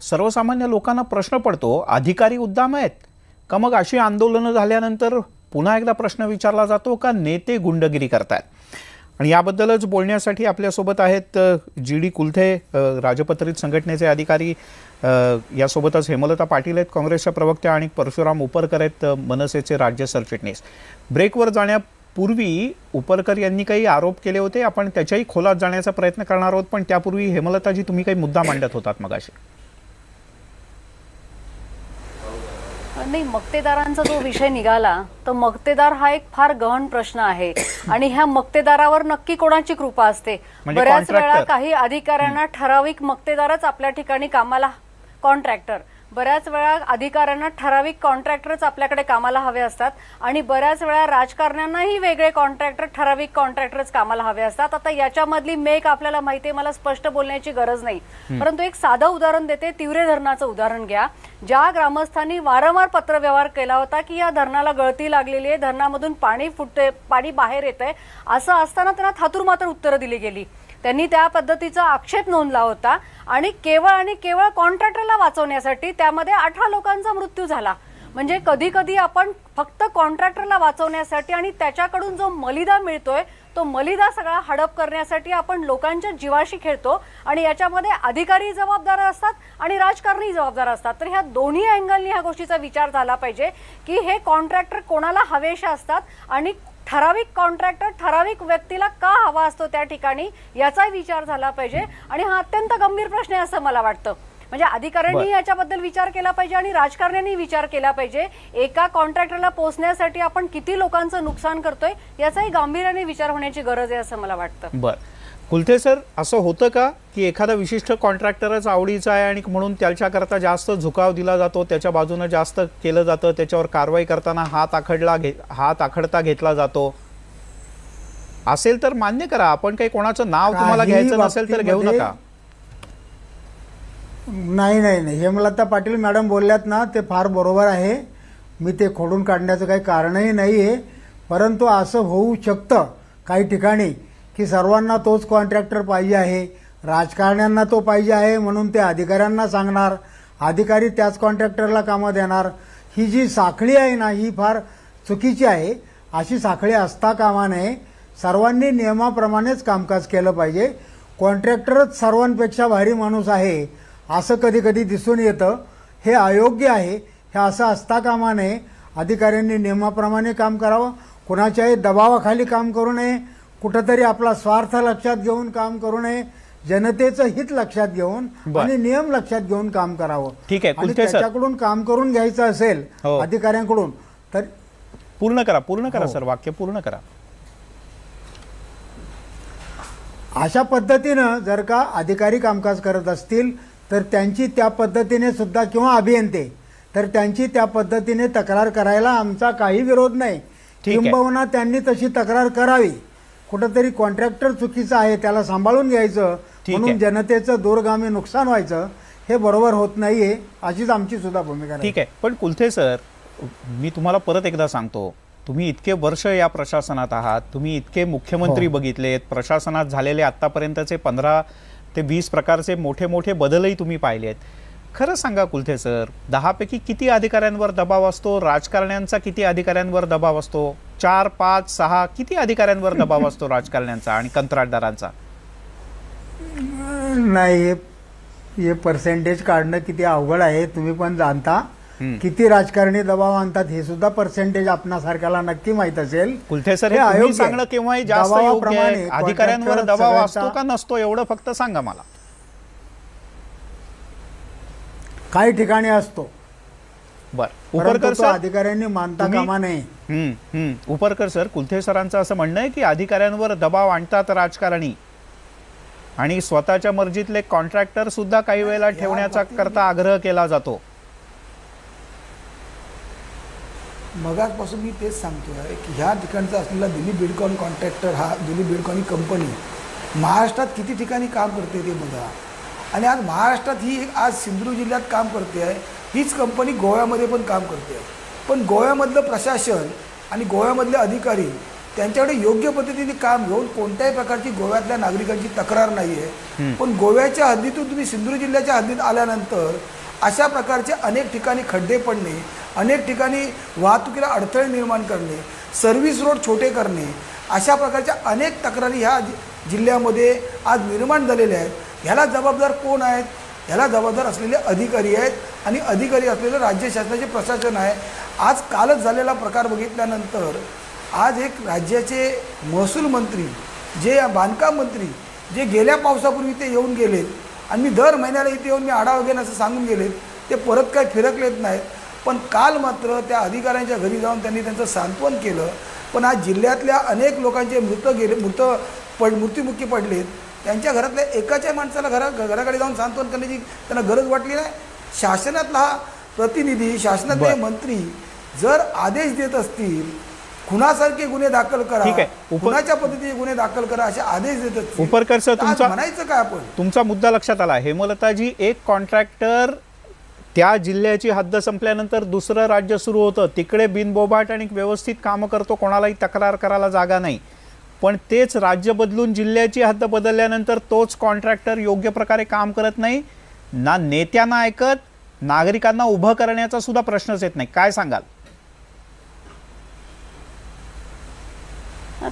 सर्वसामान्य लोकांना प्रश्न पडतो, अधिकारी उद्दाम आहेत का? मग अशी आंदोलनं झाल्यानंतर पुन्हा एकदा प्रश्न विचारला जातो का नेते गुंडगिरी करतायत? आणि याबद्दलच बोलण्यासाठी आपल्यासोबत आहेत GD कुलथे, राजपत्रित संघटनेचे अधिकारी. यासोबतच हेमलता पाटील आहेत, काँग्रेसच्या प्रवक्त्या, आणि परशुराम उपरकर आहेत, मनसेचे राज्य सरचिटणीस. ब्रेकवर जाण्यापूर्वी उपरकर यांनी काही आरोप केले होते, आपण त्याच्याही खोलात जाण्याचा प्रयत्न करणार आहोत. पण त्यापूर्वी हेमलताजी, तुम्ही काही मुद्दा मांडत होतात मगाशी. नाही, मक्तेदारांचा जो विषय निघाला तर मक्तेदार हा एक फार गहन प्रश्न आहे. आणि ह्या मक्तेदारावर नक्की कोणाची कृपा असते? बऱ्याच वेळा काही अधिकाऱ्यांना ठराविक मक्तेदारच आपल्या ठिकाणी कामाला, कॉन्ट्रॅक्टर बऱ्याच वेळा अधिकाऱ्यांना ठराविक कॉन्ट्रॅक्टरच आपल्याकडे कामाला हवे असतात आणि बऱ्याच वेळा राजकारण्यांनाही वेगळे कॉन्ट्रॅक्टर, ठराविक कॉन्ट्रॅक्टरच कामाला हवे असतात. आता याच्यामधली मेक आपल्याला माहिती आहे, मला स्पष्ट बोलण्याची गरज नाही, परंतु एक साधं उदाहरण देते. तिवरे धरणाचं उदाहरण घ्या. ज्या ग्रामस्थांनी वारंवार पत्रव्यवहार केला होता की या धरणाला गळती लागलेली आहे, धरणामधून पाणी फुटते, पाणी बाहेर येतंय, असं असताना त्यांना थातुरमात्र उत्तरं दिली गेली. त्यांनी त्या पद्धतीचा आक्षेप नोंदला होता आणि केवळ कॉन्ट्रॅक्टरला वाचवण्यासाठी त्यामध्ये 18 लोकांचा मृत्यू झाला. म्हणजे कधी कधी आपण फक्त कॉन्ट्रॅक्टरला वाचवण्यासाठी आणि त्याच्याकडून जो मलिदा मिळतोय तो मलिदा सगळा हडप करण्यासाठी आपण लोकांच्या जीवाशी खेळतो आणि याच्यामध्ये अधिकारी जबाबदार असतात आणि राजकारणी जबाबदार असतात. तर ह्या दोन्ही अँगलनी ह्या गोष्टीचा विचार झाला पाहिजे की हे कॉन्ट्रॅक्टर कोणाला हवेशा असतात आणि ठराविक कॉन्ट्रॅक्टर ठराविक व्यक्तीला का हवा असतो त्या ठिकाणी, याचाही विचार झाला पाहिजे. आणि हा अत्यंत गंभीर प्रश्न आहे असं मला वाटतं. म्हणजे अधिकाऱ्यांनी याच्याबद्दल विचार केला पाहिजे आणि राजकारण्यांनी विचार केला पाहिजे. एका कॉन्ट्रॅक्टरला पोहोचण्यासाठी आपण किती लोकांचं नुकसान करतोय याचाही गांभीर्याने विचार होण्याची गरज आहे असं मला वाटतं. बर, कुलथे सर, असं होतं का की एखादा विशिष्ट कॉन्ट्रॅक्टरच आवडीचा आहे आणि म्हणून त्याच्याकरता जास्त झुकाव दिला जातो, त्याच्या बाजूने जास्त केलं जातं, त्याच्यावर कारवाई करताना हात आखडता घेतला जातो? असेल तर मान्य करा, आपण काही कोणाचं नाव तुम्हाला घ्यायचं नसेल तर घेऊ नका. नाही, हेमलता पाटील मॅडम बोलल्यात ना, ते फार बरोबर आहे. मी ते खोडून काढण्याचं काही कारणही नाही आहे. परंतु असं होऊ शकतं काही ठिकाणी की सर्वांना तोच कॉन्ट्रॅक्टर पाहिजे आहे, राजकारण्यांना तो पाहिजे आहे म्हणून ते अधिकाऱ्यांना सांगणार, अधिकारी त्याच कॉन्ट्रॅक्टरला कामं देणार. ही जी साखळी आहे ना, ही फार चुकीची आहे. अशी साखळी असता कामा नये. सर्वांनी नियमाप्रमाणेच कामकाज केलं पाहिजे. कॉन्ट्रॅक्टरच सर्वांपेक्षा भारी माणूस आहे असं कधी कधी दिसून येतं, हे अयोग्य आहे. हे असं असता कामा नये. अधिकाऱ्यांनी नियमाप्रमाणे काम करावं, कुणाच्याही दबावाखाली काम करू नये, कुठंतरी आपला स्वार्थ लक्षात घेऊन काम करू नये, जनतेचं हित लक्षात घेऊन आणि नियम लक्षात घेऊन काम करावं. ठीक आहे, कुलथे सर, त्याच्याकडून काम करून घ्यायचं असेल अधिकाऱ्यांकडून तर पूर्ण करा सर, वाक्य पूर्ण करा. अशा पद्धतीनं जर का अधिकारी कामकाज करत असतील तर त्यांची त्या पद्धतीने सुद्धा, किंवा अभियंते, तर त्यांची त्या पद्धतीने तक्रार करायला आमचा काही विरोध नाही. किंबहुना त्यांनी तशी तक्रार करावी. कुठंतरी कॉन्ट्रॅक्टर चुकीचा आहे, त्याला सांभाळून घ्यायचं, म्हणून जनतेचं दूरगामी नुकसान व्हायचं, हे बरोबर होत नाहीये. अशीच आमची सुद्धा भूमिका आहे. ठीक आहे, पण कुलथे सर, मी तुम्हाला परत एकदा सांगतो, तुम्ही इतके वर्ष या प्रशासनात आहात, तुम्ही इतके मुख्यमंत्री बघितलेत, प्रशासनात झालेले आतापर्यंतचे 15 ते 20 प्रकारचे मोठे मोठे बदलही तुम्ही पाहिलेत. खरं सांगा कुलथे सर, 10 पैकी किती अधिकाऱ्यांवर दबाव असतो? राजकारण्यांचा किती अधिकाऱ्यांवर दबाव असतो? 4, 5, 6 किती अधिकाऱ्यांवर दबाव असतो राजकारण्यांचा आणि कंत्राटदारांचा? नाही, हे पर्सेंटेज काढणं किती अवघड आहे. तुम्ही पण जाणता किती राजकारणी दबाव आणतात, हे सुद्धा पर्सेंटेज आपणासारख्याला नक्की माहित असेल. कुलथे सर, हे सांगणं केव्हाही जास्त योग्य आहे? अधिकाऱ्यांवर दबाव असतो का नसतो एवढं फक्त सांगा मला. काही ठिकाणी असतो. बरं, उपरकर सर, अधिकाऱ्यांनी मानता कामा नये. उपरकर सर, कुलथे सरांचं असं म्हणणं आहे की अधिकाऱ्यांवर दबाव आणतात राजकारणी आणि स्वतःच्या मर्जीतले कॉन्ट्रॅक्टर सुद्धा काही वेळेला ठेवण्याचा करता आग्रह केला जातो. मगापासून मी तेच सांगतोय की ह्या ठिकाणचा असलेला दिलीप बिल्डकॉन कॉन्ट्रॅक्टर, हा दिलीप बिल्डकॉन ही कंपनी महाराष्ट्रात किती ठिकाणी काम करते ते बघा. आणि आज महाराष्ट्रात ही आज सिंधुदुर्ग जिल्ह्यात काम करते आहे, हीच कंपनी गोव्यामध्ये पण काम करते आहे. पण गोव्यामधलं प्रशासन आणि गोव्यामधले अधिकारी त्यांच्याकडे योग्य पद्धतीने काम घेऊन कोणत्याही प्रकारची गोव्यातल्या नागरिकांची तक्रार नाही आहे. पण गोव्याच्या हद्दीतून तुम्ही सिंधुदुर्ग जिल्ह्याच्या हद्दीत आल्यानंतर अशा प्रकारचे अनेक ठिकाणी खड्डे पडणे, अनेक ठिकाणी वाहतुकीला अडथळे निर्माण करणे, सर्व्हिस रोड छोटे करणे, अशा प्रकारच्या अनेक तक्रारी ह्या जिल्ह्यामध्ये आज निर्माण झालेल्या आहेत. ह्याला जबाबदार कोण आहेत? ह्याला जबाबदार असलेले अधिकारी आहेत आणि अधिकारी असलेलं राज्य शासनाचे प्रशासन आहे. आज कालच झालेला प्रकार बघितल्यानंतर आज एक राज्याचे महसूल मंत्री, जे बांधकाम मंत्री, जे गेल्या पावसापूर्वी ते येऊन गेलेत आणि मी दर महिन्याला इथे येऊन मी आढावा घेईन असं सांगून गेलेत, ते परत काही फिरकलेत नाहीत. पण काल मात्र त्या अधिकाऱ्यांच्या घरी जाऊन त्यांनी त्यांचं सांत्वन केलं. पण आज जिल्ह्यातल्या अनेक लोकांचे मृत्युमुखी पडलेत. त्यांच्या घरातल्या एकाच्या माणसाला घराकडे जाऊन सांत्वन करण्याची त्यांना गरज वाटली नाही. शासनातला प्रतिनिधी, शासनातले बरं. मंत्री जर आदेश देत असतील खुनासारखे गुन्हे दाखल करा, ठीक आहे. खुनाच्या पद्धतीने गुन्हे दाखल करा असे आदेश देत असतील, उपरकर सर, तर आज म्हणायचं काय आपण? तुमचा मुद्दा लक्षात आला. हेमलताजी, एक कॉन्ट्रॅक्टर त्या जिल्ह्याची हद्द संपल्यानंतर दुसरं राज्य सुरू होतं, तिकडे बिनबोबाट आणि व्यवस्थित कामं करतो, कोणालाही तक्रार करायला जागा नाही. पण तेच राज्य बदलून जिल्ह्याची हद्द बदलल्यानंतर तोच कॉन्ट्रॅक्टर योग्य प्रकारे काम करत नाही, ना नेत्यांना ऐकत, नागरिकांना उभं करण्याचा सुद्धा प्रश्नच येत नाही. काय सांगाल?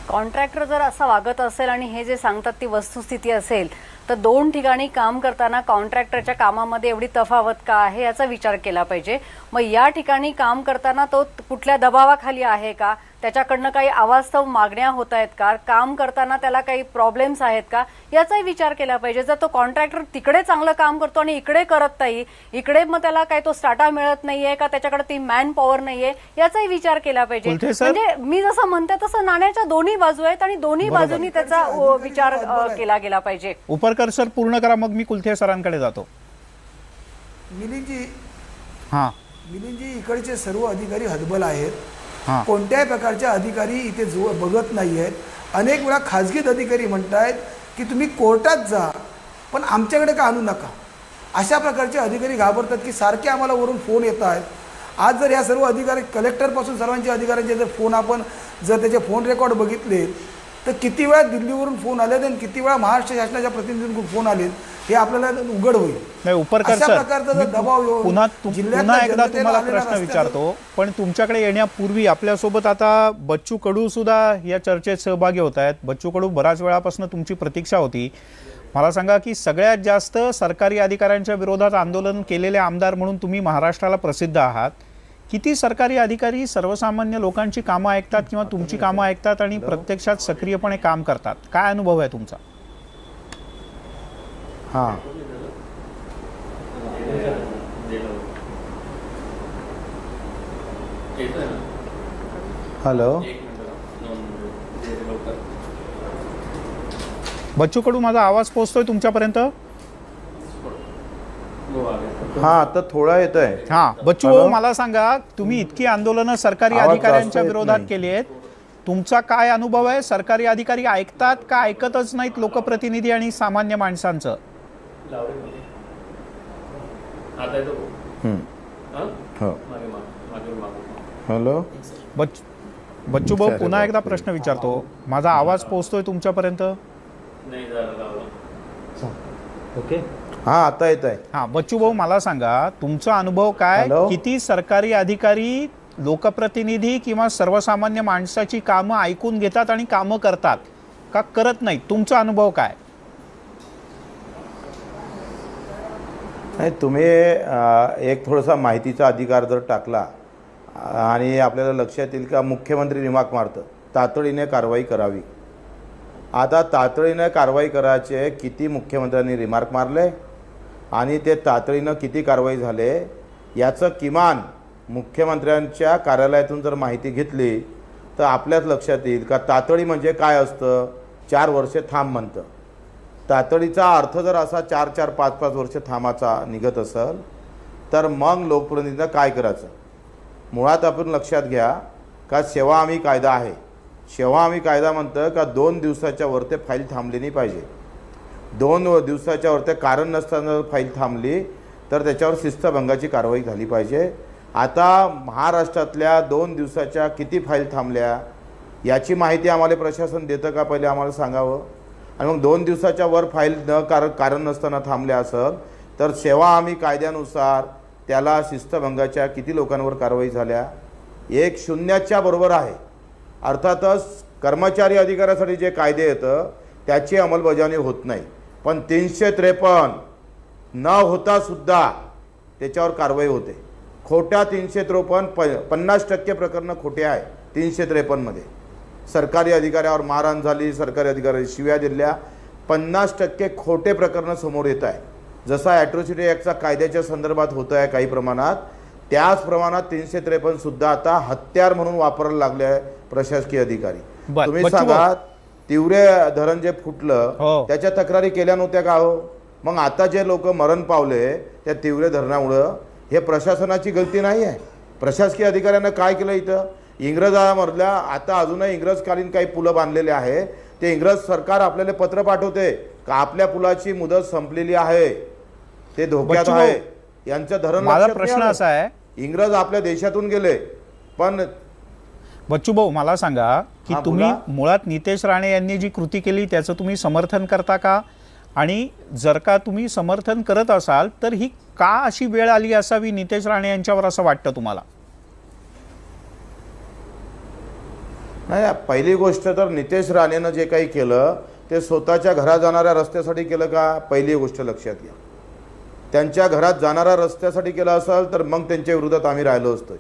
कॉन्ट्रॅक्टर जर असं वागत असेल आणि हे जे सांगतात ती वस्तुस्थिती असेल, तर दोन ठिकाणी काम करताना कॉन्ट्रॅक्टरच्या कामामध्ये एवढी तफावत का आहे याचा विचार केला पाहिजे. मग या ठिकाणी काम करताना तो कुठल्या दबावाखाली आहे का, त्याच्याकडनं काही अवास्तव मागण्या होत आहेत का, काम करताना त्याला काही प्रॉब्लेम्स आहेत का, याचाही विचार केला पाहिजे. जर तो कॉन्ट्रॅक्टर तिकडे चांगलं काम करतो आणि इकडे करत नाही, इकडे मग त्याला काही तो स्टार्टा मिळत नाहीये का, त्याच्याकडे ती मॅन पॉवर नाहीये, याचाही विचार केला पाहिजे. म्हणजे मी जसं म्हणते तसं नाण्याच्या दोन्ही बाजू आहेत आणि दोन्ही बाजूंनी त्याचा विचार केला गेला पाहिजे. उपरकर सर पूर्ण करा, मग मी कुलथे सरांकडे जातो. मिलिंदजी, इकडचे सर्व अधिकारी हतबल आहेत. हां. कोणत्याही प्रकारचे अधिकारी इथे बघत नाही आहेत. अनेक वेळा खाजगीत अधिकारी म्हणतायत की तुम्ही कोर्टात जा, पण आमच्याकडे का आणू नका. अशा प्रकारचे अधिकारी घाबरतात की सारखे आम्हाला वरून फोन येत आहेत. आज जर या सर्व अधिकारी, कलेक्टरपासून सर्वांचे अधिकाऱ्यांचे जर फोन आपण जर त्याचे फोन रेकॉर्ड बघितले तर किती वेळा दिल्लीवरून फोन आले आणि किती वेळा महाराष्ट्र शासनाच्या प्रतिनिधींकडून फोन आले हे आपल्याला उघड होईल. नाही उपरकर अशा सर, प्रकारचा जर दबाव येऊन पुन्हा जिल्ह्यातल्या एकदा जनतेला तुम्हाला आलेला प्रश्न नसता विचारतो. पण तुमच्याकडे येण्यापूर्वी आपल्यासोबत आता बच्चू कडू सुद्धा या चर्चेत सहभागी होत आहेत. बच्चू कडू, बऱ्याच वेळापासून तुमची प्रतीक्षा होती. मला सांगा की सगळ्यात जास्त सरकारी अधिकाऱ्यांच्या विरोधात आंदोलन केलेले आमदार म्हणून तुम्ही महाराष्ट्राला प्रसिद्ध आहात. किती सरकारी अधिकारी सर्वसामान्य लोकांची कामं ऐकतात किंवा तुमची कामं ऐकतात आणि प्रत्यक्षात सक्रियपणे काम करतात? काय अनुभव आहे तुमचा? हां, हॅलो. बच्चू कडू, माझा आवाज पोहोचतोय तुमच्यापर्यंत? हां, आता थोडा येत आहे. हा बच्चू भाऊ, मला सांगा, तुम्ही इतकी आंदोलनं सरकारी आवाज अधिकाऱ्यांच्या जास्त येत विरोधात नाही. केली आहेत, तुमचा काय अनुभव आहे? सरकारी अधिकारी ऐकतात का ऐकतच नाहीत लोकप्रतिनिधी आणि सामान्य माणसांचं? हो. हॅलो. बच्चू भाऊ, पुन्हा एकदा प्रश्न विचारतो. माझा आवाज पोहोचतोय तुमच्यापर्यंत? ओके. हां, आता येत आहे. हा बच्चू भाऊ, मला सांगा, तुमचा अनुभव काय? हॅलो. किती सरकारी अधिकारी लोकप्रतिनिधी किंवा सर्वसामान्य माणसाची कामं ऐकून घेतात आणि कामं करतात का करत नाहीत? तुमचा अनुभव काय? नाही, तुम्ही एक थोडासा माहितीचा अधिकार जर टाकला आणि आपल्याला लक्षात येईल का मुख्यमंत्री रिमार्क मारतं तातडीने कारवाई करावी. आता तातडीने कारवाई करायचे किती मुख्यमंत्र्यांनी रिमार्क मारले आणि ते तातडीनं किती कारवाई झाले याचं किमान मुख्यमंत्र्यांच्या कार्यालयातून जर माहिती घेतली तर आपल्याच लक्षात येईल का तातडी म्हणजे काय असतं. 4 वर्षे थांब म्हणतं. तातडीचा अर्थ जर असा 4-4, 5-5 वर्ष थांबाचा निघत असेल तर मग लोकप्रतिनिधींना काय करायचं. मुळात आपण लक्षात घ्या का सेवा हमी कायदा आहे. सेवा हमी कायदा म्हणतं का 2 दिवसाच्या वर ते फाईल थांबली नाही पाहिजे. 2 दिवसाच्या वर ते कारण नसताना फाईल थांबली तर त्याच्यावर शिस्तभंगाची कारवाई झाली पाहिजे. आता महाराष्ट्रातल्या 2 दिवसाच्या किती फाईल थांबल्या याची माहिती आम्हाला प्रशासन देतं का, पहिले आम्हाला सांगावं. आणि मग 2 दिवसाच्या वर फाईल कारण नसताना थांबल्या असेल तर सेवा हमी कायद्यानुसार त्याला शिस्तभंगाच्या किती लोकांवर कारवाई झाल्या? 1 0च्या बरोबर आहे. अर्थातच कर्मचारी अधिकाऱ्यासाठी जे कायदे येतं त्याची अंमलबजावणी होत नाही, पण 353 न होता सुद्धा त्याच्यावर कारवाई होते. खोट्या 353 50% प्रकरणं खोटे आहे. 353मध्ये सरकारी अधिकाऱ्यावर मारहाण झाली, सरकारी अधिकारी शिव्या दिल्या, 50% खोटे प्रकरणं समोर येत आहे. जसा ॲट्रॉसिटी ॲक्टचा कायद्याच्या संदर्भात होतं आहे काही प्रमाणात, त्याच प्रमाणात 353 सुद्धा आता हत्यार म्हणून वापरायला लागले आहे प्रशासकीय अधिकारी. तुम्ही सांगा, तिवरे धरण जे फुटलं त्याच्या तक्रारी केल्या नव्हत्या का हो? मग आता जे लोक मरण पावले त्या तिवरे धरणामुळं हे प्रशासनाची गलती नाही आहे. प्रशासकीय अधिकाऱ्यांना काय केलं इथं? इंग्रजामधल्या आता अजूनही इंग्रजकालीन काही पुलं बांधलेले आहे. ते इंग्रज सरकार आपल्याला पत्र पाठवते का आपल्या पुलाची मुदत संपलेली आहे, ते धोक्यात बच्चू आहे. यांचं धरण माझा लक्षात प्रश्न नाही आलं. असा आहे, इंग्रज आपल्या देशातून गेले, पण बच्चू भाऊ मला सांगा की हा, तुम्ही बोला. मुळात नितेश राणे यांनी जी कृती केली त्याचं तुम्ही समर्थन करता का? आणि जर का तुम्ही समर्थन करत असाल तर ही का अशी वेळ आली असावी नितेश राणे यांच्यावर असं वाटतं तुम्हाला? नाही, पहिली गोष्ट तर नितेश राणेनं जे काही केलं ते स्वतःच्या घरात जाणाऱ्या रस्त्यासाठी केलं का? पहिली गोष्ट लक्षात घ्या. त्यांच्या घरात जाणाऱ्या रस्त्यासाठी केलं असेल तर मग त्यांच्या विरोधात आम्ही राहिलो असतो.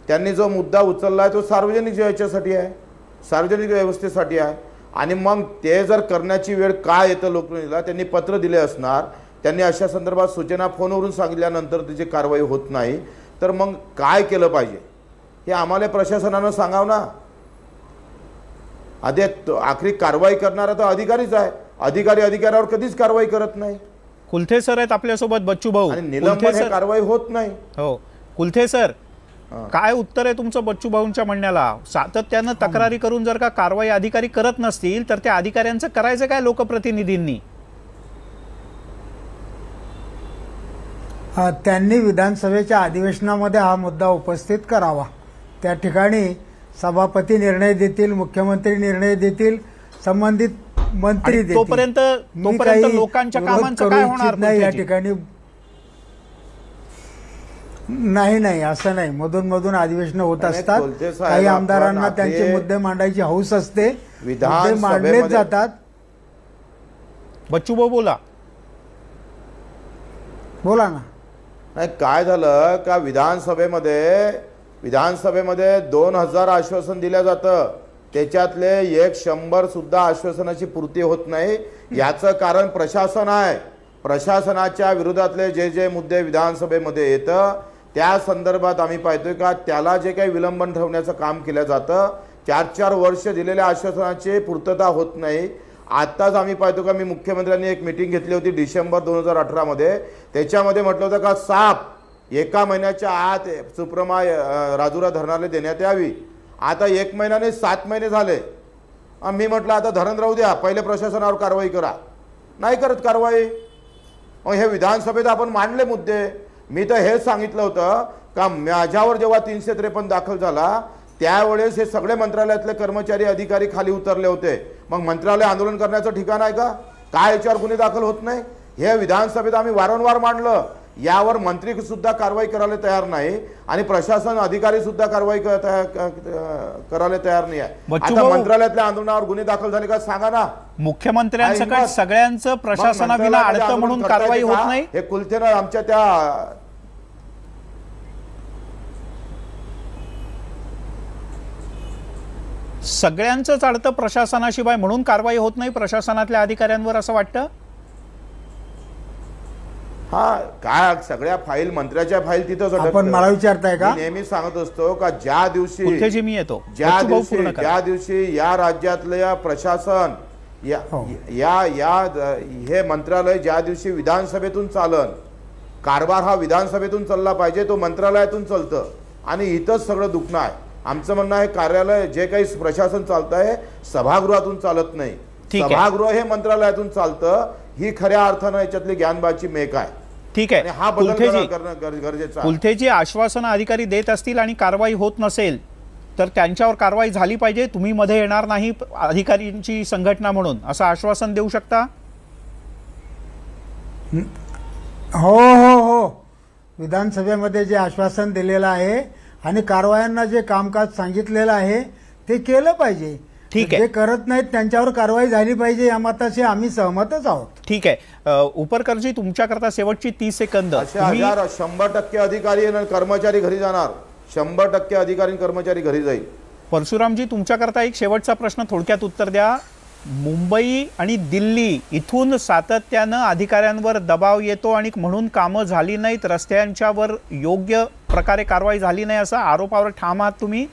त्यांनी जो मुद्दा उचलला आहे तो सार्वजनिक याच्यासाठी आहे, सार्वजनिक व्यवस्थेसाठी आहे. आणि मग ते जर करण्याची वेळ काय येतं लोकप्रतिनिधीला, त्यांनी पत्र दिले असणार, त्यांनी अशा संदर्भात सूचना फोनवरून सांगितल्यानंतर त्याची कारवाई होत नाही तर मग काय केलं पाहिजे हे आम्हाला प्रशासनानं सांगावं ना. आधी आखरी कारवाई करणारा तर अधिकारीच आहे. अधिकारी अधिकाऱ्यावर कधीच कारवाई करत नाही. कुलथे सर आहेत आपल्यासोबत बच्चू भाऊ. आणि निलंबन हे कारवाई होत नाही. हो, कुलथे सर काय उत्तर आहे तुमचं बच्चू भाऊंच्या म्हणण्याला? सातत्यानं तक्रारी करून जर का कारवाई अधिकारी करत नसतील तर त्या अधिकाऱ्यांचं करायचं काय लोकप्रतिनिधींनी? त्यांनी विधानसभेच्या अधिवेशनामध्ये हा मुद्दा उपस्थित करावा. त्या ठिकाणी सभापती निर्णय देतील, मुख्यमंत्री निर्णय देतील, संबंधित मंत्री आणि देतील. तोपर्यंत मी काही लोकांच्या विरोध कामांचं करू काय इच्छित होणार? नाही या कुलथेजी? ठिकाणी. नाही, असं नाही. मधून मधून अधिवेशन होत नाही, असतात. कुलथे साहेब, काही आपण आमदारांना आपले त्यांचे मुद्दे मांडायची हौस असते, मुद्दे विधानसभेमध्ये- मांडलेच जातात. बच्चू भाऊ बोला. बोला ना. नाही, काय झालं का विधानसभेमध्ये 2000 आश्वासन दिलं जातं, त्याच्यातले 100 सुद्धा आश्वासनाची पूर्ती होत नाही. याचं कारण प्रशासन आहे. प्रशासनाच्या विरोधातले जे जे मुद्दे विधानसभेमध्ये येतं त्या संदर्भात आम्ही पाहतोय का त्याला जे काही विलंबन ठेवण्याचं काम केलं जातं. 4-4 वर्ष दिलेल्या आश्वासनाची पूर्तता होत नाही. आत्ताच आम्ही पाहतो का, मी मुख्यमंत्र्यांनी एक मीटिंग घेतली होती डिसेंबर 2018 मध्ये. त्याच्यामध्ये म्हटलं होतं का साप 1 महिन्याच्या आत सुप्रमा राजुरा धरणाला देण्यात यावी. आता 1 महिन्याने 7 महिने झाले. मी म्हटलं आता धरण राहू द्या, पहिले प्रशासनावर कारवाई करा. नाही करत कारवाई. मग हे विधानसभेत आपण मांडले मुद्दे. मी तर हेच सांगितलं होतं का माझ्यावर जेव्हा 353 दाखल झाला त्यावेळेस हे सगळे मंत्रालयातले कर्मचारी अधिकारी खाली उतरले होते. मग मंत्रालय आंदोलन करण्याचं ठिकाण आहे का? काय याच्यावर गुन्हे दाखल होत नाही? हे विधानसभेत आम्ही वारंवार मांडलं. यावर मंत्री सुद्धा कारवाई करायला तयार नाही आणि प्रशासन अधिकारी सुद्धा कारवाई करायला तयार नाही आहे. आता मंत्रालयातल्या आंदोलनावर गुन्हे दाखल झाले का सांगा ना. मुख्यमंत्र्यांसकट सगळ्यांचं प्रशासनाविना अडतं म्हणून कारवाई होत नाही? हे कुलथेनं आमच्या त्या सगळ्यांचंच अडतं प्रशासनाशिवाय म्हणून कारवाई होत नाही प्रशासनातल्या अधिकाऱ्यांवर असं वाटतं? हा, काय सगळ्या फाईल मंत्र्याच्या फाईल तिथंच अडकतात. आपण मला विचारताय का? मी नेहमी सांगत असतो का ज्या दिवशी कुलथेजी मी येतो. ज्या बच्चू भाऊ दिवशी पूर्ण करा. ज्या दिवशी या राज्यातलं प्रशासन हे मंत्रालय ज्या दिवशी विधानसभेतून चालन, कारभार हा विधानसभेतून चालला पाहिजे, तो मंत्रालयातून चालतं. आणि इथंच सगळं दुखणं आहे. आमचं म्हणणं आहे कार्यालय जे काही प्रशासन चालत आहे सभागृहातून चालत नाही. सभागृह हे मंत्रालयातून चालतं. ही खऱ्या अर्थानं याच्यातली ज्ञानबाची मेक आहे. ठीक आहे. हा बदल करणं गरजेचं आहे. कुलथेजी आश्वासन अधिकारी देत असतील आणि कारवाई होत नसेल तर त्यांच्यावर कारवाई झाली पाहिजे, तुम्ही मध्ये येणार नाही अधिकाऱ्यांची संघटना म्हणून, असं आश्वासन देऊ शकता? हो हो हो. विधानसभेमध्ये जे आश्वासन दिलेलं आहे आणि कारवायांना जे कामकाज सांगितलेलं आहे ते केलं पाहिजे. ठीक आहे. जे करत नाहीत त्यांच्यावर कारवाई झाली पाहिजे या मताशी आम्ही सहमतच आहोत. ठीक आहे. उपरकरजी तुमच्याकरता शेवटची 30 सेकंद. 100% अधिकारी आणि कर्मचारी घरी जाणार. 100% अधिकारी आणि कर्मचारी घरी जाईल. परशुरामजी तुमच्याकरता एक शेवटचा प्रश्न, थोडक्यात उत्तर द्या. मुंबई आणि दिल्ली इथून सातत्यानं अधिकाऱ्यांवर दबाव येतो आणि म्हणून कामं झाली नाहीत, रस्त्यांच्यावर योग्य प्रकारे कारवाई झाली नाही, असा आरोपावर ठाम आहात तुम्ही?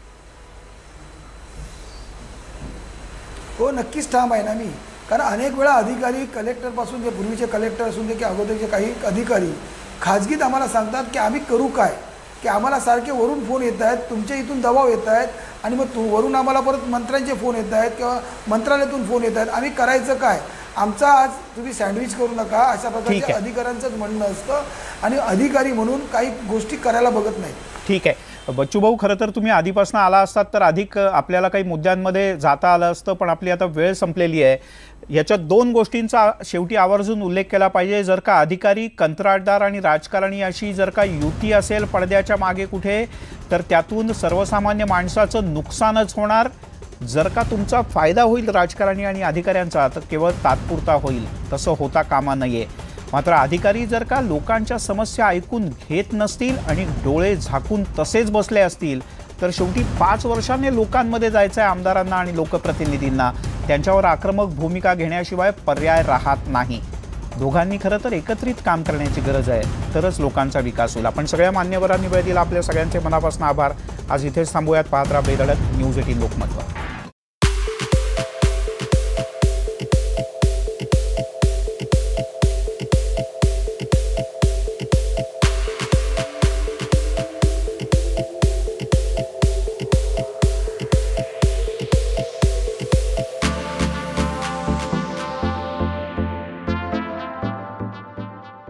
हो, नक्कीच ठाम आहे ना मी. कारण अनेक वेळा अधिकारी कलेक्टरपासून, जे पूर्वीचे कलेक्टर असून दे की अगोदरचे काही अधिकारी खाजगीत आम्हाला सांगतात की आम्ही करू काय, की आम्हाला सारखे वरून फोन येत आहेत, तुमच्या इथून दबाव येत आहेत आणि मग वरून आम्हाला परत मंत्र्यांचे फोन येत आहेत किंवा मंत्रालयातून फोन येत आहेत, आम्ही करायचं काय, आमचा आज तुम्ही सँडविच करू नका, अशा ठीक प्रकारचे आहे. अधिकाऱ्यांचंच म्हणणं असतं आणि अधिकारी म्हणून काही गोष्टी करायला बघत नाहीत. ठीक आहे बच्चू भाऊ, खरं तर तुम्ही आधीपासून आला असतात तर अधिक आपल्याला काही मुद्द्यांमध्ये जाता आलं असतं, पण आपली आता वेळ संपलेली आहे. याच्यात दोन गोष्टींचा शेवटी आवर्जून उल्लेख केला पाहिजे. जर का अधिकारी, कंत्राटदार आणि राजकारणी अशी जर का युती असेल पडद्याच्या मागे कुठे, तर त्यातून सर्वसामान्य माणसाचं नुकसानच होणार. जर का तुमचा फायदा होईल राजकारणी आणि अधिकाऱ्यांचा, तर केवळ तात्पुरता होईल. तसं होता कामा नये. मात्र अधिकारी जर का लोकांच्या समस्या ऐकून घेत नसतील आणि डोळे झाकून तसेच बसले असतील, तर शेवटी 5 वर्षांनी लोकांमध्ये जायचं आहे आमदारांना आणि लोकप्रतिनिधींना. त्यांच्यावर आक्रमक भूमिका घेण्याशिवाय पर्याय राहत नाही. दोघांनी खरं तर एकत्रित काम करण्याची गरज आहे, तरच लोकांचा विकास होईल. आपण सगळ्या मान्यवरांनी वेळ दिला. आपल्या सगळ्यांचे मनापासून आभार. आज इथेच थांबूयात. पाहत राहा बेधडक न्यूज 18 लोकमत.